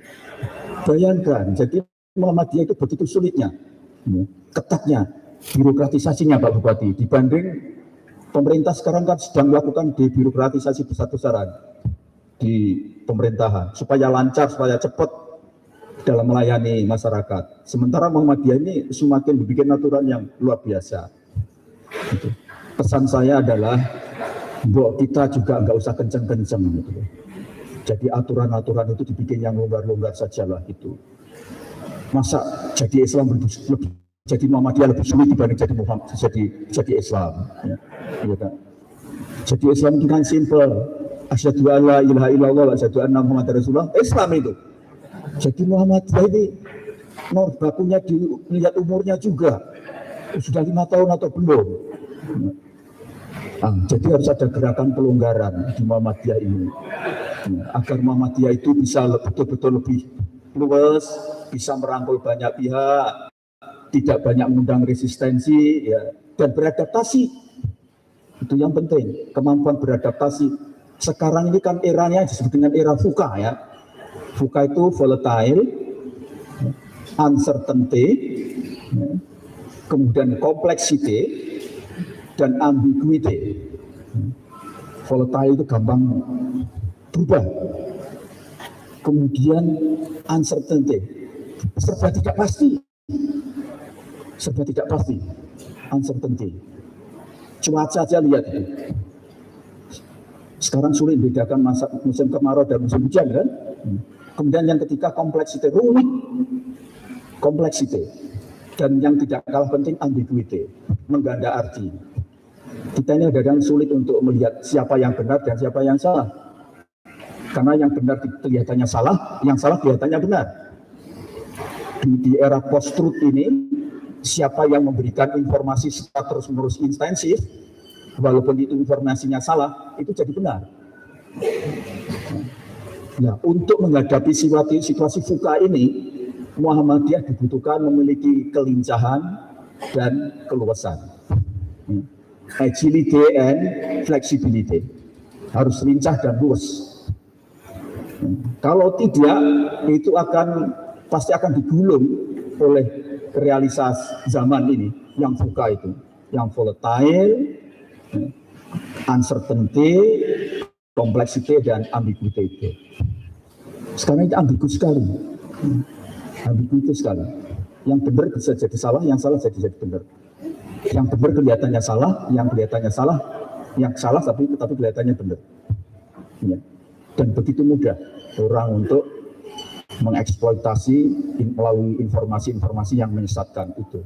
Bayangkan, jadi Muhammadiyah itu begitu sulitnya, ketatnya, birokratisasinya Pak Bupati, dibanding pemerintah sekarang kan sedang melakukan debirokratisasi besar-besaran di pemerintahan supaya lancar, supaya cepat dalam melayani masyarakat. Sementara Muhammadiyah ini semakin dibikin aturan yang luar biasa. Pesan saya adalah bahwa kita juga nggak usah kenceng-kenceng gitu. Jadi aturan-aturan itu dibikin yang longgar-longgar sajalah gitu. Masa jadi Islam lebih jadi Muhammadiyah lebih sulit dibanding jadi Islam, ya, ya kan? Jadi Islam itu kan simple. Asyhadu alla ilaha illallah wa asyhadu anna Muhammadar Rasulullah. Islam itu. Jadi Muhammadiyah ini nomor bakunya dilihat umurnya juga. Sudah 5 tahun atau belum. Jadi harus ada gerakan pelonggaran di Muhammadiyah ini, agar Muhammadiyah itu bisa betul-betul lebih luas, bisa merangkul banyak pihak, tidak banyak mengundang resistensi, ya, dan beradaptasi. Itu yang penting, kemampuan beradaptasi. Sekarang ini kan eranya disebut dengan era VUCA, ya. VUCA itu volatile, uncertainty, kemudian complexity, dan ambiguity. Volatile itu gampang berubah. Kemudian uncertainty, serba tidak pasti. Serba tidak pasti, uncertainty. Cuaca aja lihat itu. Sekarang sulit bedakan musim kemarau dan musim hujan kan. Kemudian yang ketiga complexity, rumit. Complexity. Dan yang tidak kalah penting ambiguity, mengganda arti. Kita ini kadang sulit untuk melihat siapa yang benar dan siapa yang salah. Karena yang benar kelihatannya salah, yang salah kelihatannya benar. Di era post-truth ini, siapa yang memberikan informasi secara terus-menerus intensif, walaupun itu informasinya salah, itu jadi benar. Nah, untuk menghadapi situasi VUCA ini, Muhammadiyah dibutuhkan memiliki kelincahan dan keluasan. Agility and flexibility. Harus lincah dan luas. Kalau tidak, itu pasti akan digulung oleh realitas zaman ini, yang VUCA itu, yang volatile, uncertainty, complexity, dan ambiguity. Sekarang itu ambigu sekali. Ambiguity sekali. Yang benar bisa jadi salah, yang salah jadi benar. Yang benar kelihatannya salah, yang kelihatannya salah, yang salah tapi kelihatannya benar. Ya. Dan begitu mudah orang untuk mengeksploitasi melalui informasi-informasi yang menyesatkan itu.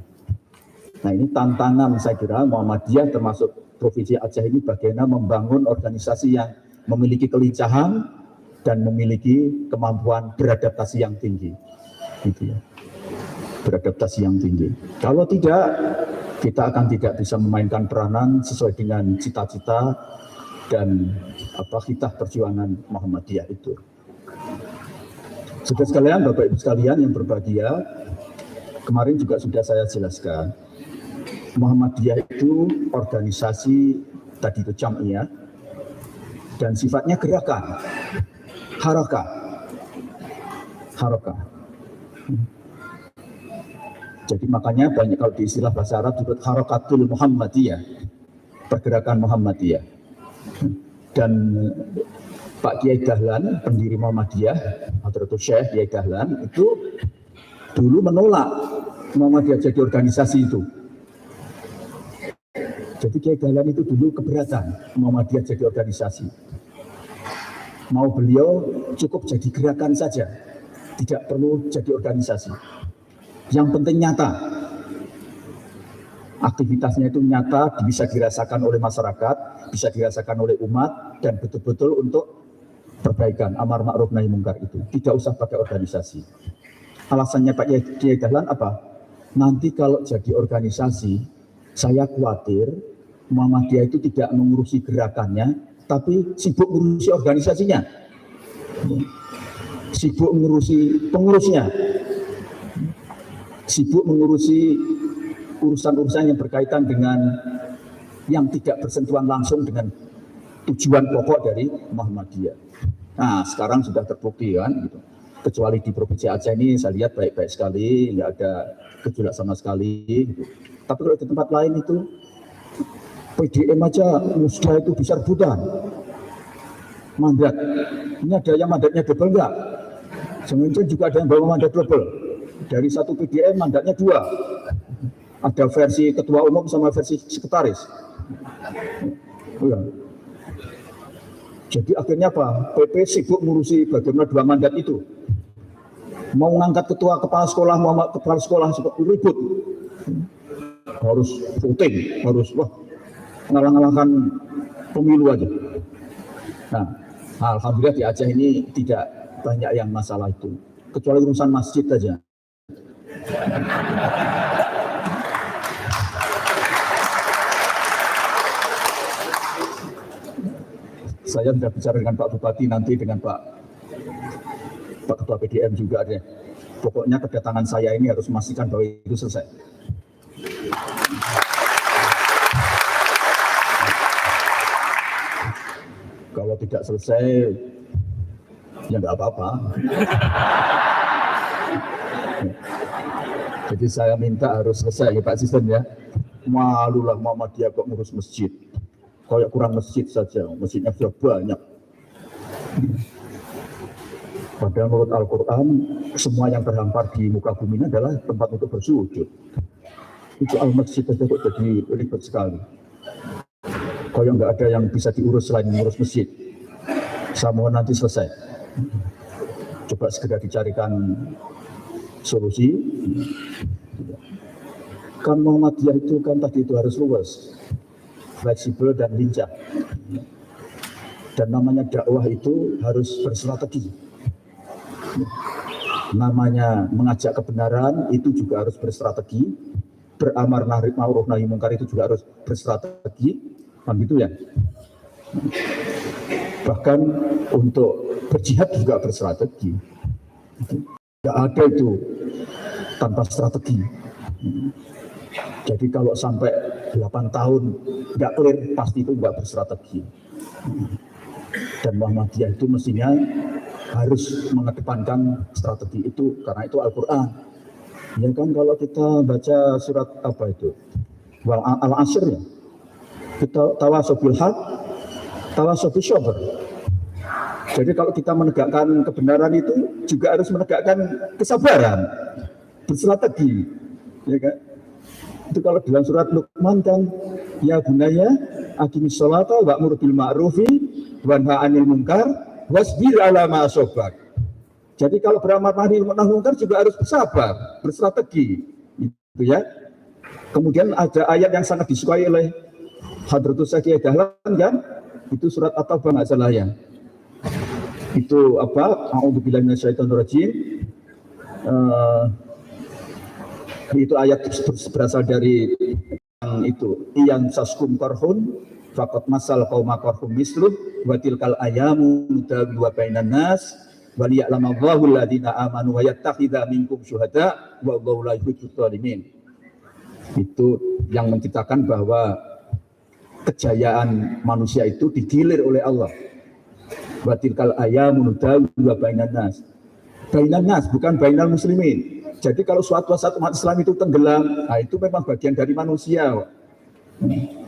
Nah, ini tantangan saya kira Muhammadiyah termasuk Provinsi Aceh ini bagaimana membangun organisasi yang memiliki kelincahan dan memiliki kemampuan beradaptasi yang tinggi. Gitu ya. Beradaptasi yang tinggi. Kalau tidak, kita akan tidak bisa memainkan peranan sesuai dengan cita-cita dan hitah perjuangan Muhammadiyah itu. Saudara sekalian, Bapak Ibu sekalian yang berbahagia, kemarin juga sudah saya jelaskan, Muhammadiyah itu organisasi tadi itu jam'iyah dan sifatnya gerakan, harakah. Jadi makanya banyak kalau di istilah bahasa Arab disebut harakatul Muhammadiyah, pergerakan Muhammadiyah. Dan Pak Kiai Dahlan, pendiri Muhammadiyah, Hadratus Syekh Kiai Dahlan, itu dulu menolak Muhammadiyah jadi organisasi itu. Jadi Kiai Dahlan itu dulu keberatan Muhammadiyah jadi organisasi. Mau beliau cukup jadi gerakan saja, tidak perlu jadi organisasi. Yang penting nyata. Aktivitasnya itu nyata, bisa dirasakan oleh masyarakat, bisa dirasakan oleh umat, dan betul-betul untuk perbaikan amar ma'ruf nahi mungkar itu. Tidak usah pakai organisasi. Alasannya Pak Kiai Dahlan apa? Nanti kalau jadi organisasi, saya khawatir Muhammadiyah itu tidak mengurusi gerakannya, tapi sibuk mengurusi organisasinya. Sibuk mengurusi pengurusnya. Sibuk mengurusi urusan-urusan yang berkaitan dengan yang tidak bersentuhan langsung dengan tujuan pokok dari Muhammadiyah. Nah, sekarang sudah terbukti kan, gitu. Kecuali di Provinsi Aceh ini saya lihat baik-baik sekali, nggak ada gejolak sama sekali. Gitu. Tapi kalau di tempat lain itu PDM aja musda itu bisa rebutan mandat. Ini ada yang mandatnya double enggak? Sementara juga ada yang bawa mandat double. Dari satu PDM mandatnya 2. Ada versi ketua umum sama versi sekretaris. Ya. Jadi akhirnya apa? PP sibuk ngurusi bagaimana 2 mandat itu. Mau ngangkat ketua kepala sekolah, mau kepala sekolah seperti ribut. Harus voting, harus ngalah-ngalahkan pemilu aja. Nah, alhamdulillah di Aceh ini tidak banyak yang masalah itu. Kecuali urusan masjid aja. Saya sudah bicara dengan Pak Bupati, nanti dengan Pak Ketua PDM juga deh. Pokoknya kedatangan saya ini harus memastikan bahwa itu selesai. Kalau tidak selesai, ya nggak apa-apa. Jadi saya minta harus selesai ya Pak Sistem ya. Malulah Muhammadiyah kok ngurus masjid. Kayak kurang masjid saja, masjidnya sudah banyak. Padahal menurut Al-Quran, semua yang terhampar di muka bumi ini adalah tempat untuk bersujud. Itu al-masjid saja kok jadi ribet sekali. Kayak nggak ada yang bisa diurus selain mengurus masjid. Saya mohon nanti selesai. Coba segera dicarikan solusi. Kan Muhammadiyah itu kan tadi itu harus luas, fleksibel dan lincah. Dan namanya dakwah itu harus berstrategi. Namanya mengajak kebenaran itu juga harus berstrategi. Beramar ma'ruf nahi mungkar itu juga harus berstrategi. Kan gitu ya. Bahkan untuk berjihad juga berstrategi. Tidak ada itu tanpa strategi. Jadi kalau sampai 8 tahun nggak clear, pasti itu nggak berstrategi. Dan Muhammadiyah itu mestinya harus mengedepankan strategi itu, karena itu Al-Quran. Ya kan kalau kita baca surat apa itu? Al-Asr ya. Kita tawasaw bil haq, tawasaw bis sabr. Jadi kalau kita menegakkan kebenaran itu juga harus menegakkan kesabaran, berstrategi. Ya kan? Itu kalau dalam surat Luqman kan, ya bunaya aqimis sholata wa'mur bil ma'rufi wanha 'anil munkar wasbir 'ala ma asabak. Jadi kalau beramar nahi mungkar juga harus bersabar, berstrategi. Gitu ya. Kemudian ada ayat yang sangat disukai oleh Hadratus Syekh Dahlan kan? Itu surat At-Taubah enggak salah ya. Itu apa? A'udzubillahi minasyaitonir rajim. Itu ayat berasal dari yang itu yang saskum karhun faqad masal qauma qarhum misluh wa tilkal ayamu nudawilu bainan nas wa liya'lamallahu alladziina aamanu wa yattakhidha minkum syuhada wa Allahu la yuhibbul dzalimin. Itu yang menciptakan bahwa kejayaan manusia itu digilir oleh Allah. Wa tilkal ayamu nudawilu bainan nas. Bainan nas bukan bainal muslimin. Jadi kalau suatu saat umat Islam itu tenggelam, nah itu memang bagian dari manusia.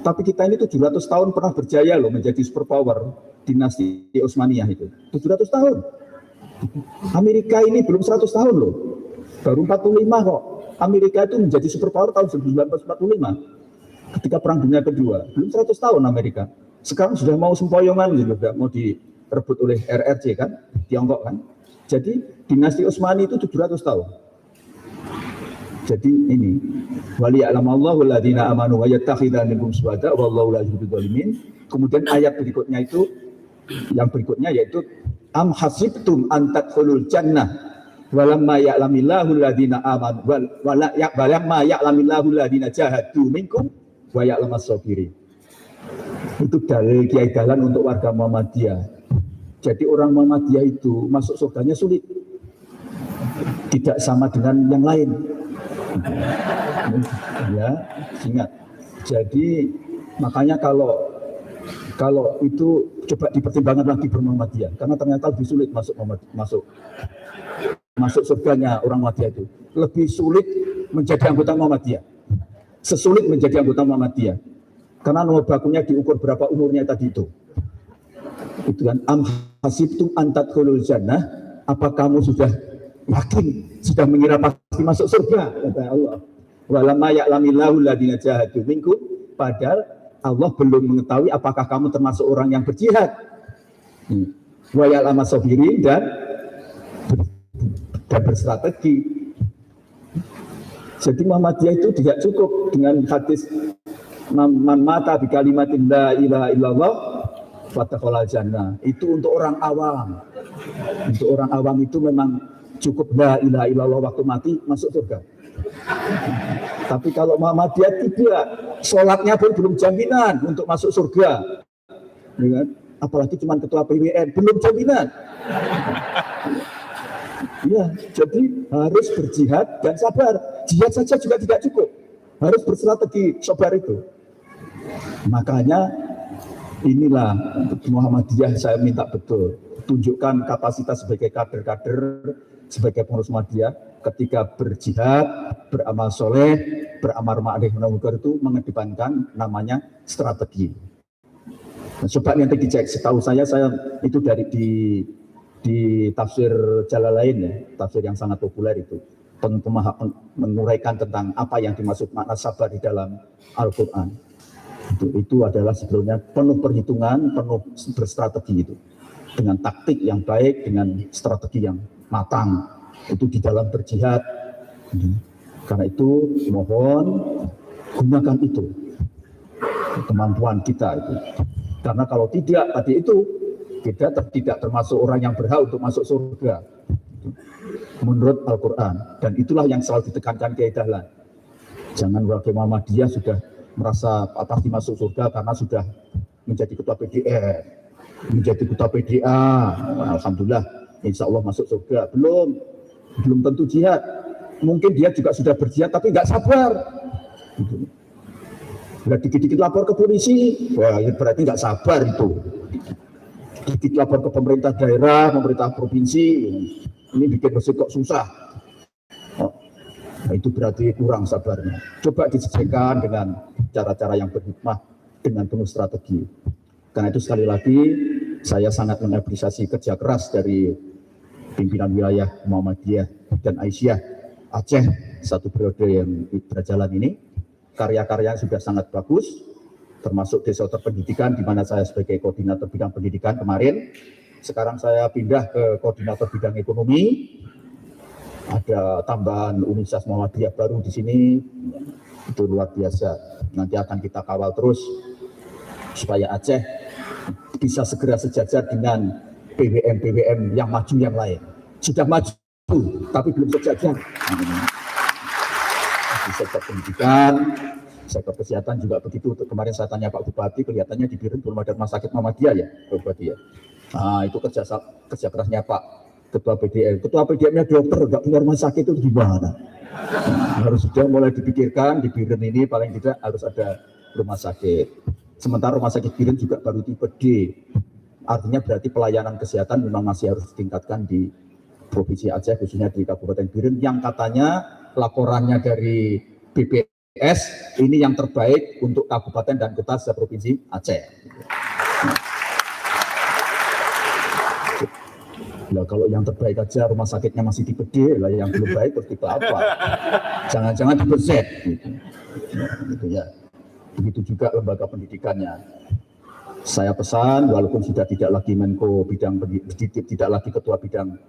Tapi kita ini 700 tahun pernah berjaya loh menjadi superpower dinasti Utsmaniyah itu. 700 tahun. Amerika ini belum 100 tahun loh. Baru 45 kok. Amerika itu menjadi superpower tahun 1945. Ketika Perang Dunia Kedua. Belum 100 tahun Amerika. Sekarang sudah mau sempoyongan gitu, sudah mau direbut oleh RRC kan, Tiongkok kan. Jadi dinasti Utsmani itu 700 tahun. Jadi ini waliya'lamallahu alladziina aamanu wa yattakhidha minkum syuhada wallahu la yuhibbul dzalimin. Kemudian ayat berikutnya itu yang berikutnya yaitu am hasibtum an tadkhulul jannah walamma ya'lamillahu alladziina aamanu walamma ya'lamillahu alladziina jahadu minkum wa ya'lamas sabirin. Itu dalil Kiai Dahlan untuk warga Muhammadiyah. Jadi orang Muhammadiyah itu masuk surganya sulit. Tidak sama dengan yang lain. Ya, ingat. Jadi makanya kalau itu coba dipertimbangkan lagi bermuhammadiyah, karena ternyata lebih sulit masuk surganya orang Muhammadiyah itu. Lebih sulit menjadi anggota Muhammadiyah. Sesulit menjadi anggota Muhammadiyah. Karena nomor bakunya diukur berapa umurnya tadi itu. Itu kan am hasibtum an tadkhulul jannah, apa kamu sudah yakin, sudah mengira pasti masuk surga, kata Allah. Walamma ya'lamillahu alladziina jahadu minkum, padahal Allah belum mengetahui apakah kamu termasuk orang yang berjihad. Wa ya'lamas sabirin dan berstrategi. Jadi Muhammadiyah itu tidak cukup dengan hadis man mata bi kalimatin la ilaha illallah fatakhalal jannah. Itu untuk orang awam. Untuk orang awam itu memang cukup la ilaha illallah waktu mati masuk surga. Tapi kalau Muhammadiyah tidak, sholatnya pun belum jaminan untuk masuk surga. Ya kan? Apalagi cuma ketua PWN, belum jaminan. Ya, jadi harus berjihad dan sabar. Jihad saja juga tidak cukup. Harus berstrategi, sabar itu. Makanya inilah Muhammadiyah saya minta betul. Tunjukkan kapasitas sebagai kader-kader, sebagai pengurus Muhammadiyah, ketika berjihad, beramal soleh, beramar ma'ruf nahi munkar itu mengedepankan namanya strategi. Nah, coba nanti dicek. Setahu saya itu dari di tafsir Jalalain ya, tafsir yang sangat populer itu, menguraikan tentang apa yang dimaksud makna sabar di dalam Al-Quran. Itu adalah sebetulnya penuh perhitungan, penuh berstrategi itu, dengan taktik yang baik, dengan strategi yang matang. Itu di dalam berjihad. Karena itu mohon gunakan itu kemampuan kita itu. Karena kalau tidak tadi itu kita tidak termasuk orang yang berhak untuk masuk surga menurut Al-Quran. Dan itulah yang selalu ditekankan Kiai Dahlan. Jangan warga Muhammadiyah sudah merasa pasti masuk surga karena sudah menjadi ketua PDN, menjadi ketua PDA. Alhamdulillah, insya Allah masuk surga. Belum tentu jihad. Mungkin dia juga sudah berjihad tapi nggak sabar. Bila dikit-dikit lapor ke polisi, wah berarti nggak sabar itu. Dikit lapor ke pemerintah daerah, pemerintah provinsi, ini bikin masjid kok susah. Nah, itu berarti kurang sabarnya. Coba disesuaikan dengan cara-cara yang berhikmah, dengan penuh strategi. Karena itu sekali lagi saya sangat mengapresiasi kerja keras dari pimpinan wilayah Muhammadiyah dan Aisyah Aceh satu periode yang berjalan ini. Karya-karya sudah sangat bagus, termasuk desa terpendidikan di mana saya sebagai koordinator bidang pendidikan kemarin. Sekarang saya pindah ke koordinator bidang ekonomi. Ada tambahan Universitas Muhammadiyah baru di sini, itu luar biasa. Nanti akan kita kawal terus supaya Aceh bisa segera sejajar dengan PWM yang maju yang lain. Sudah maju, tapi belum sejajar. Di sektor pendidikan, Sektor kesehatan juga begitu. Kemarin saya tanya Pak Bupati, kelihatannya di Biren belum ada rumah sakit Muhammadiyah ya, Pak Bupati ya. Nah, itu kerja kerasnya Pak Ketua PDM. Ketua PDM-nya dokter, nggak punya rumah sakit itu gimana? Harus sudah mulai dipikirkan di Biren ini paling tidak harus ada rumah sakit. Sementara rumah sakit Biren juga baru tipe D. Artinya berarti pelayanan kesehatan memang masih harus ditingkatkan di Provinsi Aceh, khususnya di Kabupaten Biren, yang katanya laporannya dari BPS ini yang terbaik untuk kabupaten dan kota se-Provinsi Aceh. Nah, kalau yang terbaik aja rumah sakitnya masih tipe D, lah yang belum baik terus tipe apa? Jangan-jangan tipe Z. Gitu. Gitu ya. Begitu juga lembaga pendidikannya. Saya pesan, walaupun sudah tidak lagi Menko bidang pendidikan, tidak lagi ketua bidang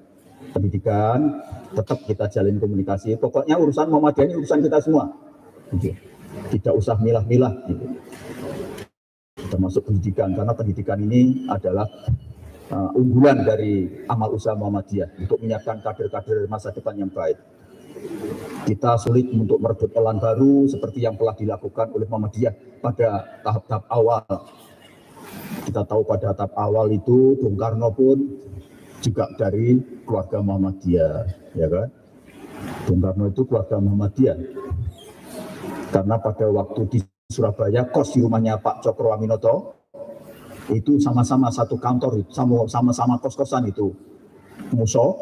pendidikan, tetap kita jalin komunikasi. Pokoknya urusan Muhammadiyah ini urusan kita semua. Gitu. Tidak usah milah-milah. Gitu. Termasuk pendidikan, karena pendidikan ini adalah unggulan dari amal usaha Muhammadiyah untuk menyiapkan kader-kader masa depan yang baik. Kita sulit untuk merebut elan baru seperti yang telah dilakukan oleh Muhammadiyah pada tahap-tahap awal. Kita tahu pada tahap awal itu Bung Karno pun juga dari keluarga Muhammadiyah, ya kan? Bung Karno itu keluarga Muhammadiyah. Karena pada waktu di Surabaya, kos di rumahnya Pak Cokro Aminoto, itu sama-sama satu kantor, sama-sama kos-kosan itu. Muso,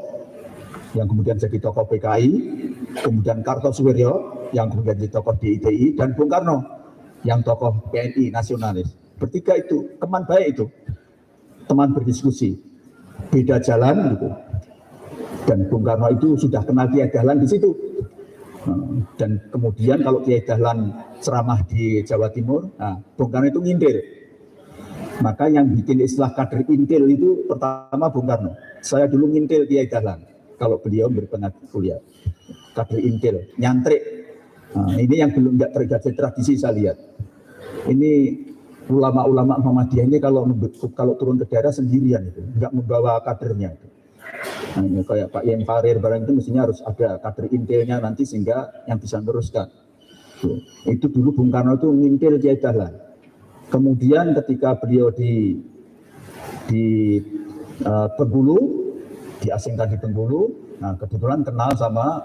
yang kemudian jadi tokoh PKI, kemudian Kartosuwiryo, yang kemudian jadi tokoh DITI, dan Bung Karno, yang tokoh PNI nasionalis. Bertiga itu, teman baik itu, teman berdiskusi. Beda jalan gitu. Dan Bung Karno itu sudah kenal Kiai Dahlan di situ. Dan kemudian kalau Kiai Dahlan ceramah di Jawa Timur, nah, Bung Karno itu ngintil. Maka yang bikin istilah kader intil itu pertama Bung Karno. Saya dulu ngintil Kiai Dahlan kalau beliau berpengaruh kuliah. Kader intil, nyantrik. Nah, ini yang belum nggak terjadi tradisi saya lihat. Ini ulama-ulama Muhammadiyah ini kalau turun ke daerah sendirian itu, nggak membawa kadernya itu. Nah, ini kayak Pak Yen Farir barang itu mestinya harus ada kader intilnya nanti sehingga yang bisa meneruskan. Itu dulu Bung Karno itu ngintil Kiai Dahlan. Kemudian ketika beliau di Bengkulu, diasingkan di Bengkulu, nah kebetulan kenal sama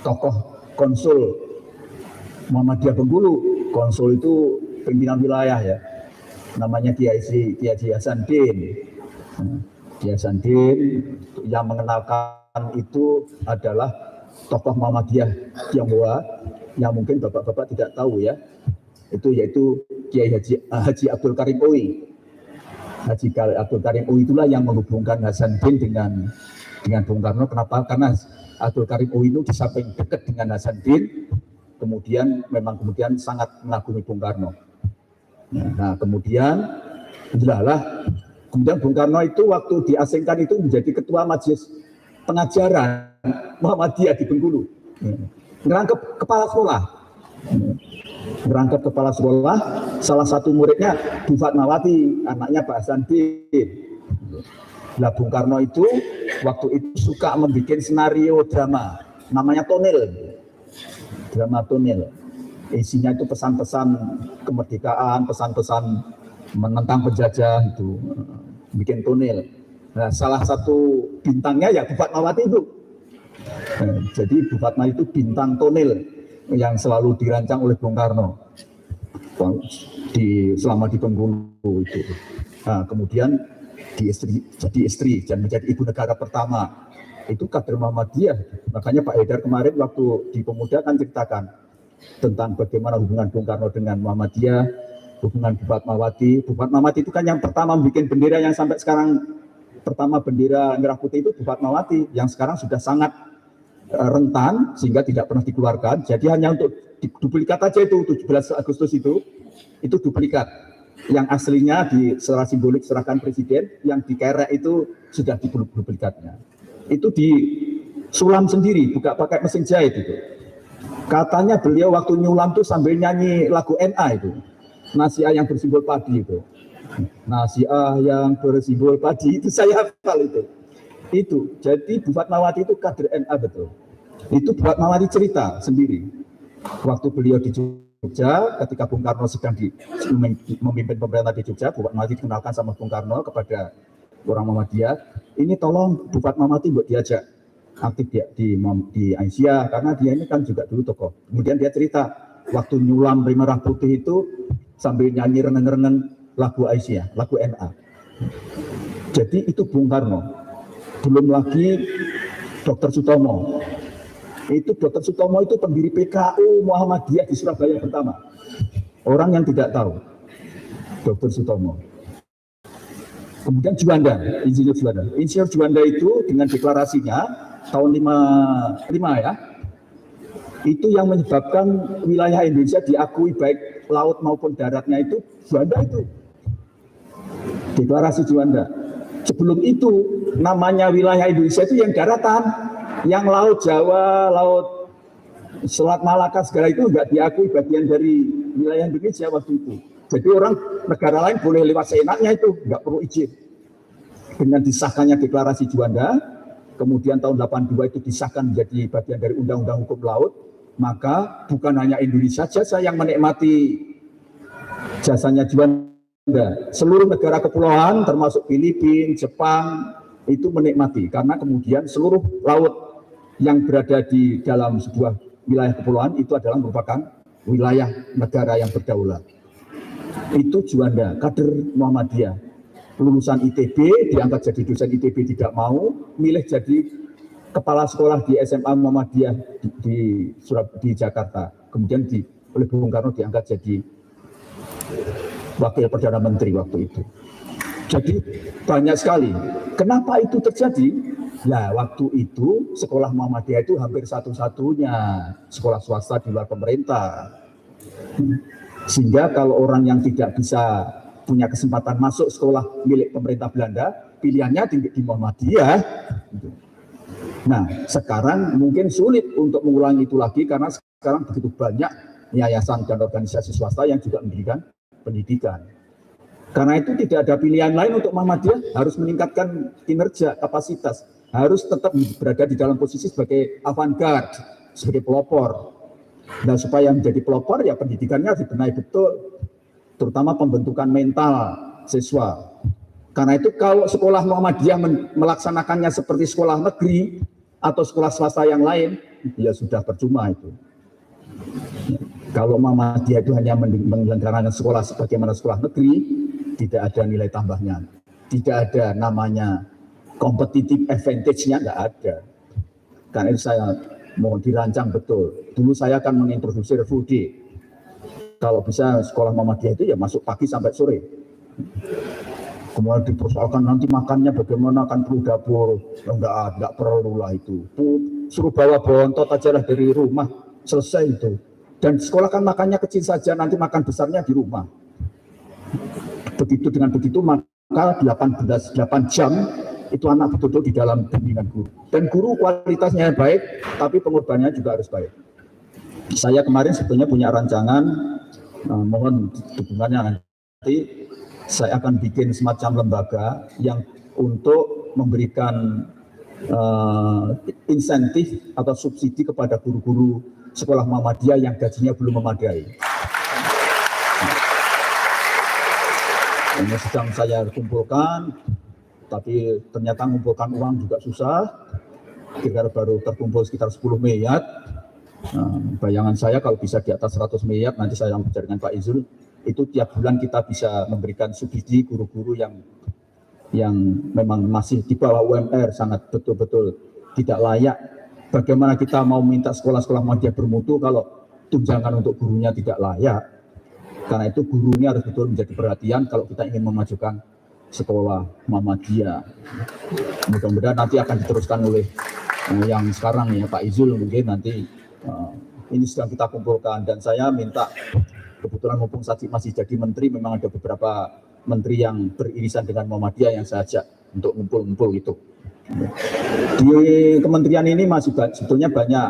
tokoh konsul Muhammadiyah Bengkulu. Konsul itu pimpinan wilayah ya, namanya Kiai Hasanuddin. Kiai Hasanuddin yang mengenalkan itu adalah tokoh Muhammadiyah Tionghoa yang mungkin bapak-bapak tidak tahu ya. Itu yaitu Kiai Haji Abdul Karim Ooi. Haji Abdul Karim Ooi itulah yang menghubungkan Hasanuddin dengan Bung Karno. Kenapa? Karena Abdul Karim Ooi itu di samping dekat dengan Hasanuddin, kemudian sangat mengagumi Bung Karno. Nah, kemudian Bung Karno itu waktu diasingkan itu menjadi ketua majelis pengajaran Muhammadiyah di Bengkulu. Ngerangkep kepala sekolah, salah satu muridnya Bu Fatmawati, anaknya Pak Hasanuddin. Nah, Bung Karno itu waktu itu suka membuat senario drama, namanya Tonil. Drama Tonil. Isinya itu pesan-pesan kemerdekaan, pesan-pesan menentang penjajah itu, bikin Tonil. Nah, salah satu bintangnya ya Bu Fatmawati itu. Jadi Bu Fatma itu bintang Tonil yang selalu dirancang oleh Bung Karno selama di Bengkulu itu. Nah, kemudian jadi istri dan menjadi ibu negara pertama. Itu kader Muhammadiyah. Makanya Pak Haidar kemarin waktu di Pemuda kan ceritakan tentang bagaimana hubungan Bung Karno dengan Muhammadiyah, hubungan Bu Fatmawati. Bu Fatmawati itu kan yang pertama bikin bendera yang sampai sekarang, pertama bendera merah putih itu Bu Fatmawati, yang sekarang sudah sangat rentan sehingga tidak pernah dikeluarkan. Jadi hanya untuk duplikat aja itu 17 Agustus itu duplikat. Yang aslinya secara simbolik serahkan presiden, yang dikerek itu sudah duplikatnya. Itu disulam sendiri, bukan pakai mesin jahit itu. Katanya beliau waktu nyulam tuh sambil nyanyi lagu NA itu. Nasiah yang bersimbol padi itu. Nasiah yang bersimbol padi itu saya hafal itu. Itu. Jadi Bu Fatmawati itu kader NA betul. Itu Bu Fatmawati cerita sendiri. Waktu beliau di Jogja ketika Bung Karno sedang memimpin pemerintah di Jogja. Bu Fatmawati dikenalkan sama Bung Karno kepada orang Muhammadiyah, ini tolong Bu Fatmawati buat diajak aktif di Aisyah, karena dia ini kan juga dulu tokoh. Kemudian dia cerita waktu nyulam Ri Merah Putih itu sambil nyanyi reneng-reneng lagu Aisyah, lagu NA. Jadi itu Bung Karno. Belum lagi Dr. Sutomo. Itu Dr. Sutomo itu pendiri PKU Muhammadiyah di Surabaya pertama. Orang yang tidak tahu Dr. Sutomo. Kemudian Juanda, Insinyur Juanda. Insinyur Juanda itu dengan deklarasinya tahun 55 ya, itu yang menyebabkan wilayah Indonesia diakui baik laut maupun daratnya itu Juanda itu. Deklarasi Juanda. Sebelum itu namanya wilayah Indonesia itu yang daratan, yang laut Jawa, laut Selat Malaka segala itu enggak diakui bagian dari wilayah Indonesia waktu itu. Jadi orang negara lain boleh lewat seenaknya itu, nggak perlu izin. Dengan disahkannya deklarasi Juanda, kemudian tahun 82 itu disahkan menjadi bagian dari Undang-Undang Hukum Laut, maka bukan hanya Indonesia saja yang menikmati jasanya Juanda. Seluruh negara kepulauan termasuk Filipina, Jepang itu menikmati, karena kemudian seluruh laut yang berada di dalam sebuah wilayah kepulauan itu adalah merupakan wilayah negara yang berdaulat. Itu Juanda, kader Muhammadiyah, lulusan ITB, diangkat jadi dosen ITB tidak mau, milih jadi kepala sekolah di SMA Muhammadiyah di Jakarta. Kemudian oleh Bung Karno diangkat jadi wakil Perdana Menteri waktu itu. Jadi banyak sekali. Kenapa itu terjadi? Ya waktu itu sekolah Muhammadiyah itu hampir satu-satunya sekolah swasta di luar pemerintah. Sehingga kalau orang yang tidak bisa punya kesempatan masuk sekolah milik pemerintah Belanda, pilihannya di Muhammadiyah. Nah, sekarang mungkin sulit untuk mengulangi itu lagi karena sekarang begitu banyak yayasan dan organisasi swasta yang juga memberikan pendidikan. Karena itu tidak ada pilihan lain untuk Muhammadiyah, harus meningkatkan kinerja, kapasitas, harus tetap berada di dalam posisi sebagai avant-garde, sebagai pelopor. Nah, supaya menjadi pelopor ya pendidikannya dibenahi betul, terutama pembentukan mental siswa. Karena itu kalau sekolah Muhammadiyah melaksanakannya seperti sekolah negeri atau sekolah swasta yang lain, ya sudah percuma itu. Kalau Muhammadiyah itu hanya menyelenggarakan sekolah sebagaimana sekolah negeri, tidak ada nilai tambahnya, tidak ada namanya competitive advantage-nya, nggak ada. Karena itu saya mohon dirancang betul. Dulu saya akan mengintroduksi full day. Kalau bisa sekolah Muhammadiyah itu ya masuk pagi sampai sore. Kemudian dipersoalkan nanti makannya bagaimana, kan perlu dapur. Enggak perlu lah itu. Suruh bawa bontot aja lah dari rumah, selesai itu. Dan sekolah kan makannya kecil saja, nanti makan besarnya di rumah. Begitu dengan begitu maka 8 jam itu anak betul-betul di dalam bimbingan guru. Dan guru kualitasnya baik, tapi pengorbanannya juga harus baik. Saya kemarin sebetulnya punya rancangan, mohon dukungannya nanti, saya akan bikin semacam lembaga yang untuk memberikan insentif atau subsidi kepada guru-guru sekolah Muhammadiyah yang gajinya belum memadai. Ini sedang saya kumpulkan, tapi ternyata mengumpulkan uang juga susah. Kira-kira baru terkumpul sekitar 10 miliar. Bayangan saya kalau bisa di atas 100 miliar, nanti saya bicara dengan Pak Izul, itu tiap bulan kita bisa memberikan subsidi guru-guru yang memang masih di bawah UMR, sangat betul-betul tidak layak. Bagaimana kita mau minta sekolah-sekolah Muhammadiyah bermutu kalau tunjangan untuk gurunya tidak layak? Karena itu gurunya harus betul menjadi perhatian kalau kita ingin memajukan sekolah Muhammadiyah. Mudah-mudahan nanti akan diteruskan oleh yang sekarang ya Pak Izul, mungkin nanti ini sedang kita kumpulkan. Dan saya minta, kebetulan mumpung Sajib masih jadi menteri, memang ada beberapa menteri yang beririsan dengan Muhammadiyah yang saya ajak untuk ngumpul-ngumpul gitu. Di kementerian ini masih sebetulnya banyak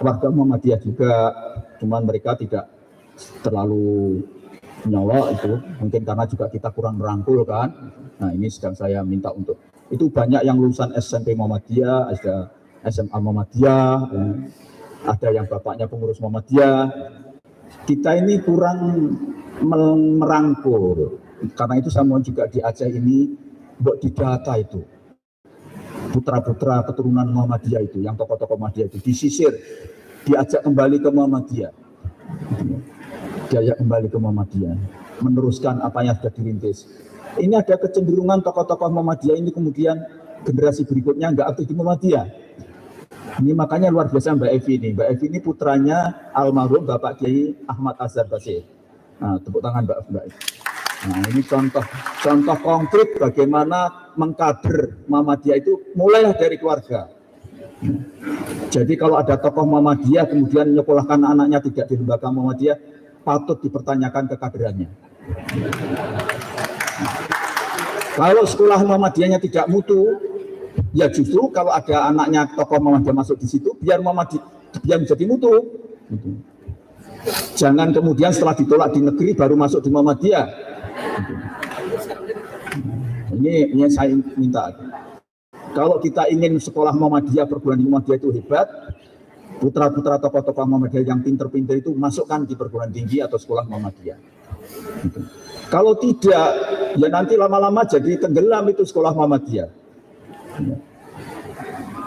warga Muhammadiyah juga, cuman mereka tidak terlalu nyolok itu, mungkin karena juga kita kurang merangkul kan. Nah ini sedang saya minta untuk itu. Banyak yang lulusan SMP Muhammadiyah, ada SMA Muhammadiyah, ada yang bapaknya pengurus Muhammadiyah. kita ini kurang merangkul. Karena itu saya mohon juga di Aceh ini buat didata itu putra-putra keturunan Muhammadiyah itu, yang tokoh-tokoh Muhammadiyah itu disisir, diajak kembali ke Muhammadiyah, diajak kembali ke Muhammadiyah, meneruskan apa yang sudah dirintis. Ini ada kecenderungan tokoh-tokoh Muhammadiyah ini kemudian generasi berikutnya nggak aktif di Muhammadiyah. Ini makanya luar biasa Mbak Evi ini. Mbak Evi ini putranya almarhum Bapak Kiai Ahmad Azhar Basir. Nah, tepuk tangan Mbak Evi. Nah, ini contoh konkret bagaimana mengkader Muhammadiyah itu mulai dari keluarga. Jadi kalau ada tokoh Muhammadiyah kemudian menyekolahkan anaknya tidak di lembaga Muhammadiyah, patut dipertanyakan kekaderannya. Kalau sekolah Muhammadiyahnya tidak mutu, ya justru kalau ada anaknya tokoh Muhammadiyah masuk di situ, biar menjadi mutu. Jangan kemudian setelah ditolak di negeri baru masuk di Muhammadiyah. Ini saya minta. Kalau kita ingin sekolah Muhammadiyah, perguruan tinggi Muhammadiyah itu hebat, putra-putra tokoh-tokoh Muhammadiyah yang pinter-pinter itu masukkan di perguruan tinggi atau sekolah Muhammadiyah. Gitu. Kalau tidak, ya nanti lama-lama jadi tenggelam itu sekolah Muhammadiyah.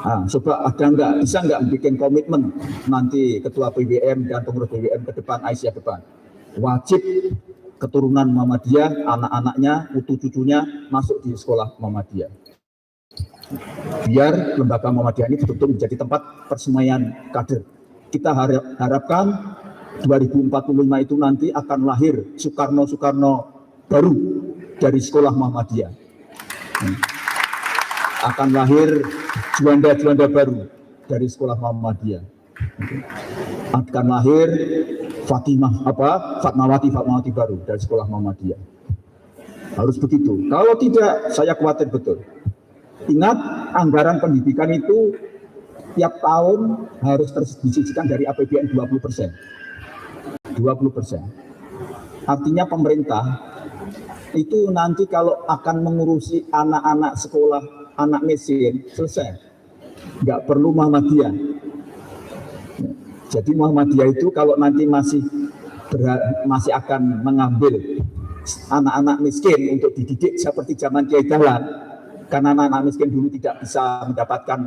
Nah, coba bisa nggak bikin komitmen nanti ketua PWM dan pengurus PWM ke depan, Aisyah depan, wajib keturunan Muhammadiyah, anak-anaknya, putu cucunya masuk di sekolah Muhammadiyah. Biar lembaga Muhammadiyah ini betul-betul menjadi tempat persemaian kader. Kita harapkan 2045 itu nanti akan lahir Soekarno baru dari sekolah Muhammadiyah. Akan lahir juanda-juanda baru dari sekolah Muhammadiyah. Akan lahir Fatmawati baru dari sekolah Muhammadiyah. Harus begitu. Kalau tidak, saya khawatir betul. Ingat, anggaran pendidikan itu tiap tahun harus disisihkan dari APBN 20%. 20%. Artinya pemerintah itu nanti kalau akan mengurusi anak-anak sekolah, anak miskin, selesai. Nggak perlu Muhammadiyah. Jadi Muhammadiyah itu kalau nanti masih akan mengambil anak-anak miskin untuk dididik seperti zaman Kiai Dahlan, karena anak-anak miskin dulu tidak bisa mendapatkan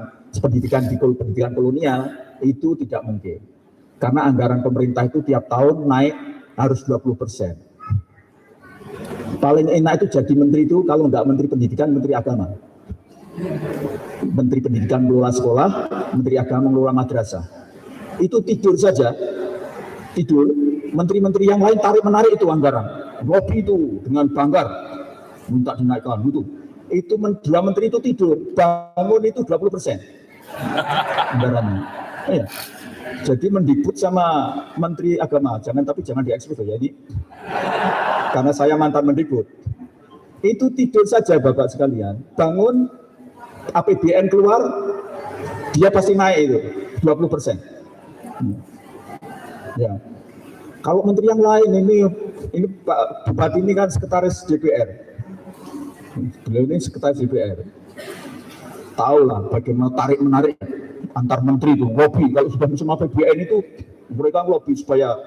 pendidikan kolonial, itu tidak mungkin. Karena anggaran pemerintah itu tiap tahun naik harus 20%. Paling enak itu jadi menteri itu kalau nggak menteri pendidikan, menteri agama. Menteri pendidikan mengelola sekolah, menteri agama mengelola madrasah. Itu tidur saja, tidur. Menteri-menteri yang lain tarik-menarik itu anggaran. Lobby itu dengan banggar minta dinaikkan itu. Itu dua menteri itu tidur, bangun itu 20% anggarannya. Ya. Jadi mendikbud sama menteri agama, jangan diekspos ya ini. Karena saya mantan mendikbud. Itu tidur saja Bapak sekalian. Bangun APBN keluar, dia pasti naik itu 20%. Ya, kalau menteri yang lain ini Pak Bupati ini kan sekretaris DPR, beliau ini sekretaris DPR, tahu lah bagaimana tarik menarik antar menteri itu lobby. Kalau sudah musim APBN itu mereka lobby supaya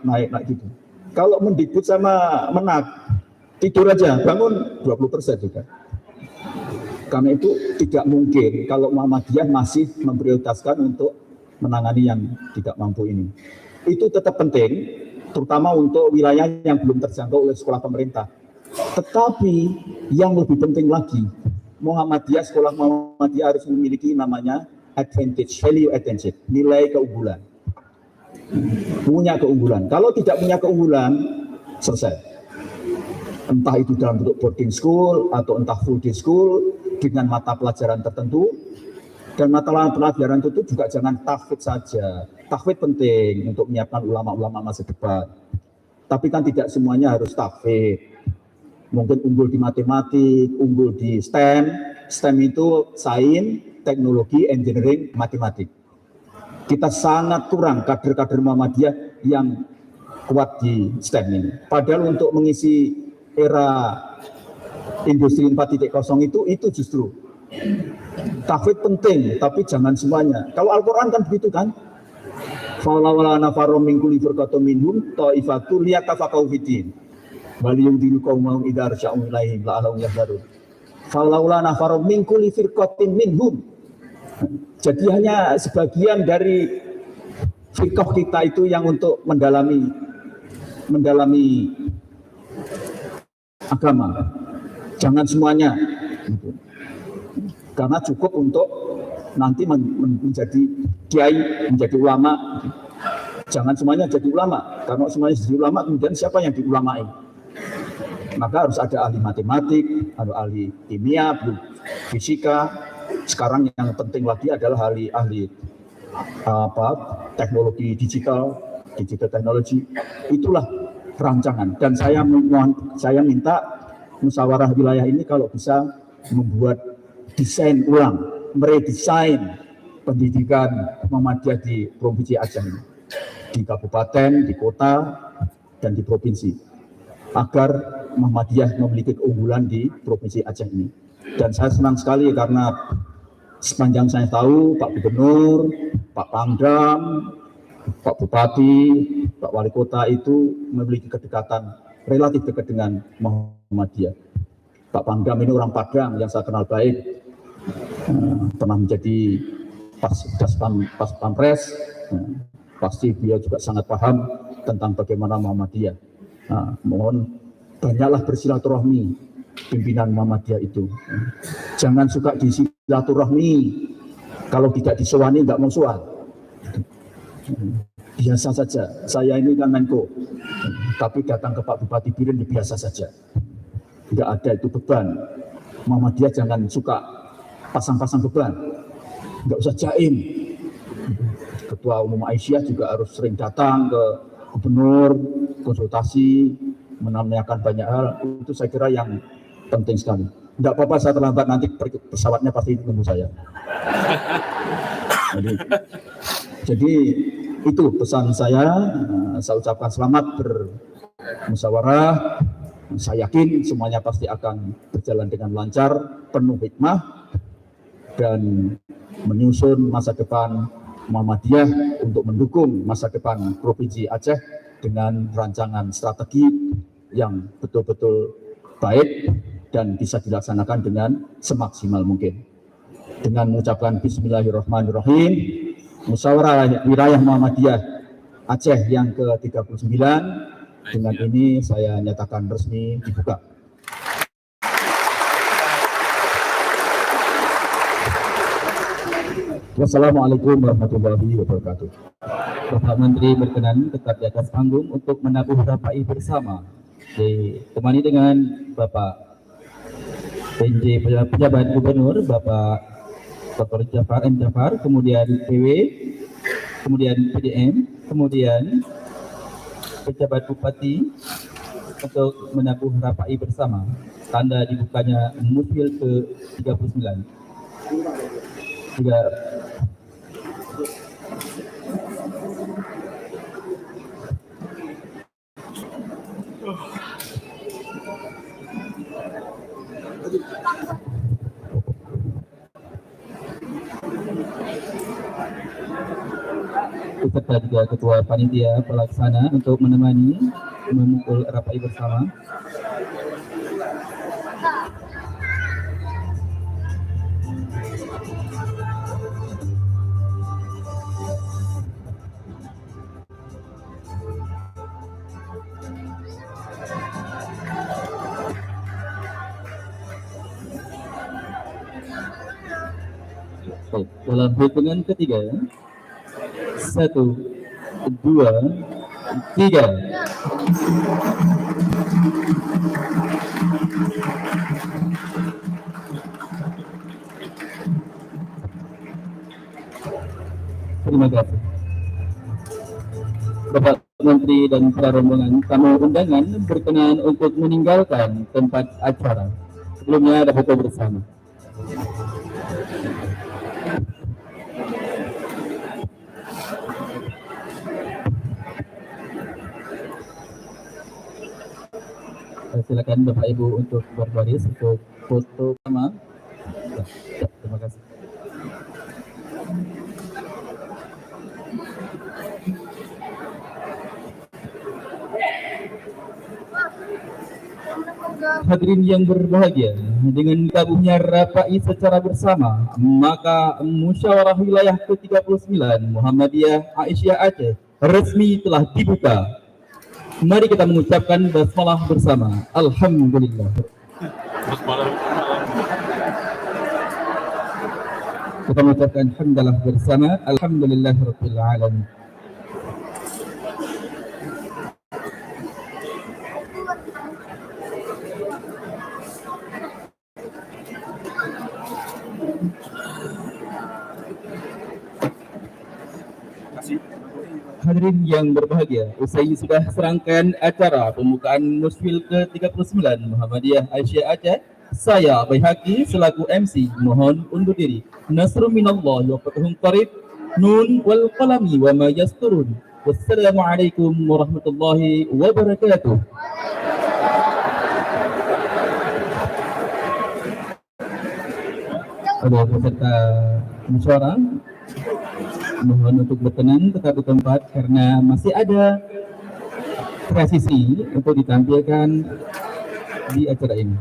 naik gitu. Kalau mendikbud sama Menak tidur aja, bangun 20% juga. Karena itu tidak mungkin kalau Muhammadiyah masih memprioritaskan untuk menangani yang tidak mampu ini. Itu tetap penting, terutama untuk wilayah yang belum terjangkau oleh sekolah pemerintah. Tetapi yang lebih penting lagi, sekolah Muhammadiyah harus memiliki namanya value advantage, nilai keunggulan. Punya keunggulan. Kalau tidak punya keunggulan, selesai. Entah itu dalam bentuk boarding school atau entah full day school dengan mata pelajaran tertentu. Dan mata pelajaran itu juga jangan tahfidz saja. Tahfidz penting untuk menyiapkan ulama-ulama masa depan. Tapi kan tidak semuanya harus tahfidz. Mungkin unggul di matematik, unggul di STEM. STEM itu sains, teknologi, engineering, matematik. Kita sangat kurang kader-kader Muhammadiyah yang kuat di STEM ini. Padahal untuk mengisi era industri 4.0 itu justru tahfidz penting, tapi jangan semuanya. Kalau Al-Quran kan begitu kan, Faulawala nafarum min kulli firqatin minhum ta'ifatul liyatafaqahu fiddin. Wal yundiru qaumahum idza arja'u ilaihim la'allahum yahdharun. Faulawala nafarum min kulli firqatin minhum. Jadi hanya sebagian dari firqah kita itu yang untuk mendalami agama. Jangan semuanya. Karena cukup untuk nanti menjadi kiai, menjadi ulama. Jangan semuanya jadi ulama. Karena semuanya jadi ulama, kemudian siapa yang diulamai? Maka harus ada ahli matematik, ada ahli kimia, fisika. Sekarang yang penting lagi adalah ahli teknologi digital teknologi. Itulah rancangan. Dan saya minta musyawarah wilayah ini kalau bisa membuat desain ulang, meredesain pendidikan Muhammadiyah di Provinsi Aceh ini, di kabupaten, di kota, dan di provinsi, agar Muhammadiyah memiliki keunggulan di Provinsi Aceh ini. Dan saya senang sekali karena sepanjang saya tahu Pak Gubernur, Pak Pangdam, Pak Bupati, Pak Wali Kota itu memiliki kedekatan, relatif dekat dengan Muhammadiyah. Pak Pangdam ini orang Padang yang saya kenal baik, pernah menjadi pas Pampres, pasti dia juga sangat paham tentang bagaimana Muhammadiyah. Mohon banyaklah bersilaturahmi pimpinan Muhammadiyah itu. Jangan suka disilaturahmi, kalau tidak disewani nggak mau soal. Biasa saja. Saya ini kan Menko, tapi datang ke Pak Bupati Biren biasa saja. Tidak ada itu beban. Muhammadiyah jangan suka pasang-pasang beban, nggak usah jaim. Ketua Umum Aisyah juga harus sering datang ke gubernur, konsultasi, menanyakan banyak hal. Itu saya kira yang penting sekali. Nggak apa-apa saya terlambat, nanti pesawatnya pasti tunggu saya. Jadi itu pesan saya. Saya ucapkan selamat bermusyawarah. Saya yakin semuanya pasti akan berjalan dengan lancar, penuh hikmah, dan menyusun masa depan Muhammadiyah untuk mendukung masa depan Provinsi Aceh dengan rancangan strategi yang betul-betul baik dan bisa dilaksanakan dengan semaksimal mungkin. Dengan mengucapkan Bismillahirrahmanirrahim, musyawarah wilayah Muhammadiyah Aceh yang ke-39 dengan ini saya nyatakan resmi dibuka. Wassalamualaikum warahmatullahi wabarakatuh. Bapak Menteri berkenan tetap di atas panggung untuk menabuh rapai bersama. Ditemani dengan Bapak PJ Pejabat Gubernur, Bapak Dr. Jafar M. Jafar, kemudian PW, kemudian PDM, kemudian Pejabat Bupati untuk menabuh rapai bersama. Tanda dibukanya musil ke-39. Beserta juga Ketua Panitia Pelaksana untuk menemani memukul rapai bersama. Baik, dalam hitungan ketiga, 1, 2, 3. Terima kasih. Bapak Menteri dan para rombongan tamu undangan berkenan untuk meninggalkan tempat acara. Sebelumnya ada foto bersama. Silakan Bapak Ibu untuk berbaris untuk foto sama. Terima kasih. Hadirin yang berbahagia, dengan gabungnya RAPAI secara bersama, maka Musyawarah Wilayah ke-39 Muhammadiyah Aisyah Aceh resmi telah dibuka. Mari kita mengucapkan basmalah bersama. Alhamdulillah. Kita mengucapkan hamdalah bersama. Alhamdulillahirabbil alamin. Hadirin yang berbahagia, usai sudah serangkaian acara pembukaan Musfil ke-39 Muhammadiyah Aisyah Aceh, saya Baihaqi selaku MC mohon undur diri. Nasrun minallah wa fathun qarib. Nun wal qalami wa ma yasturun. Wassalamualaikum warahmatullahi wabarakatuh. Oleh peserta musyawarah, mohon untuk berkenan tetap di tempat karena masih ada presisi untuk ditampilkan di acara ini.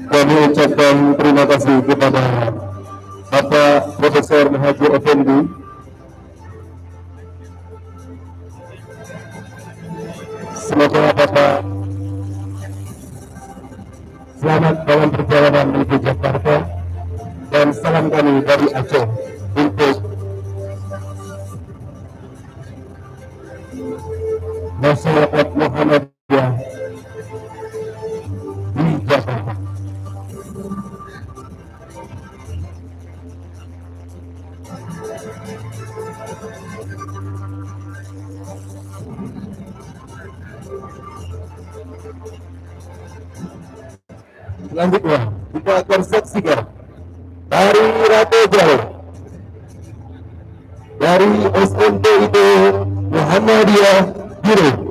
Kami ucapkan terima kasih kepada Bapak Profesor Muhajir Effendi semoga Bapak selamat dalam perjalanan menuju Jakarta dan salam kami dari Aceh untuk masyarakat Muhammadiyah di Jakarta. Selanjutnya kita akan saksikan tari Ratu Jauh dari SMP itu Muhammadiyah Biru.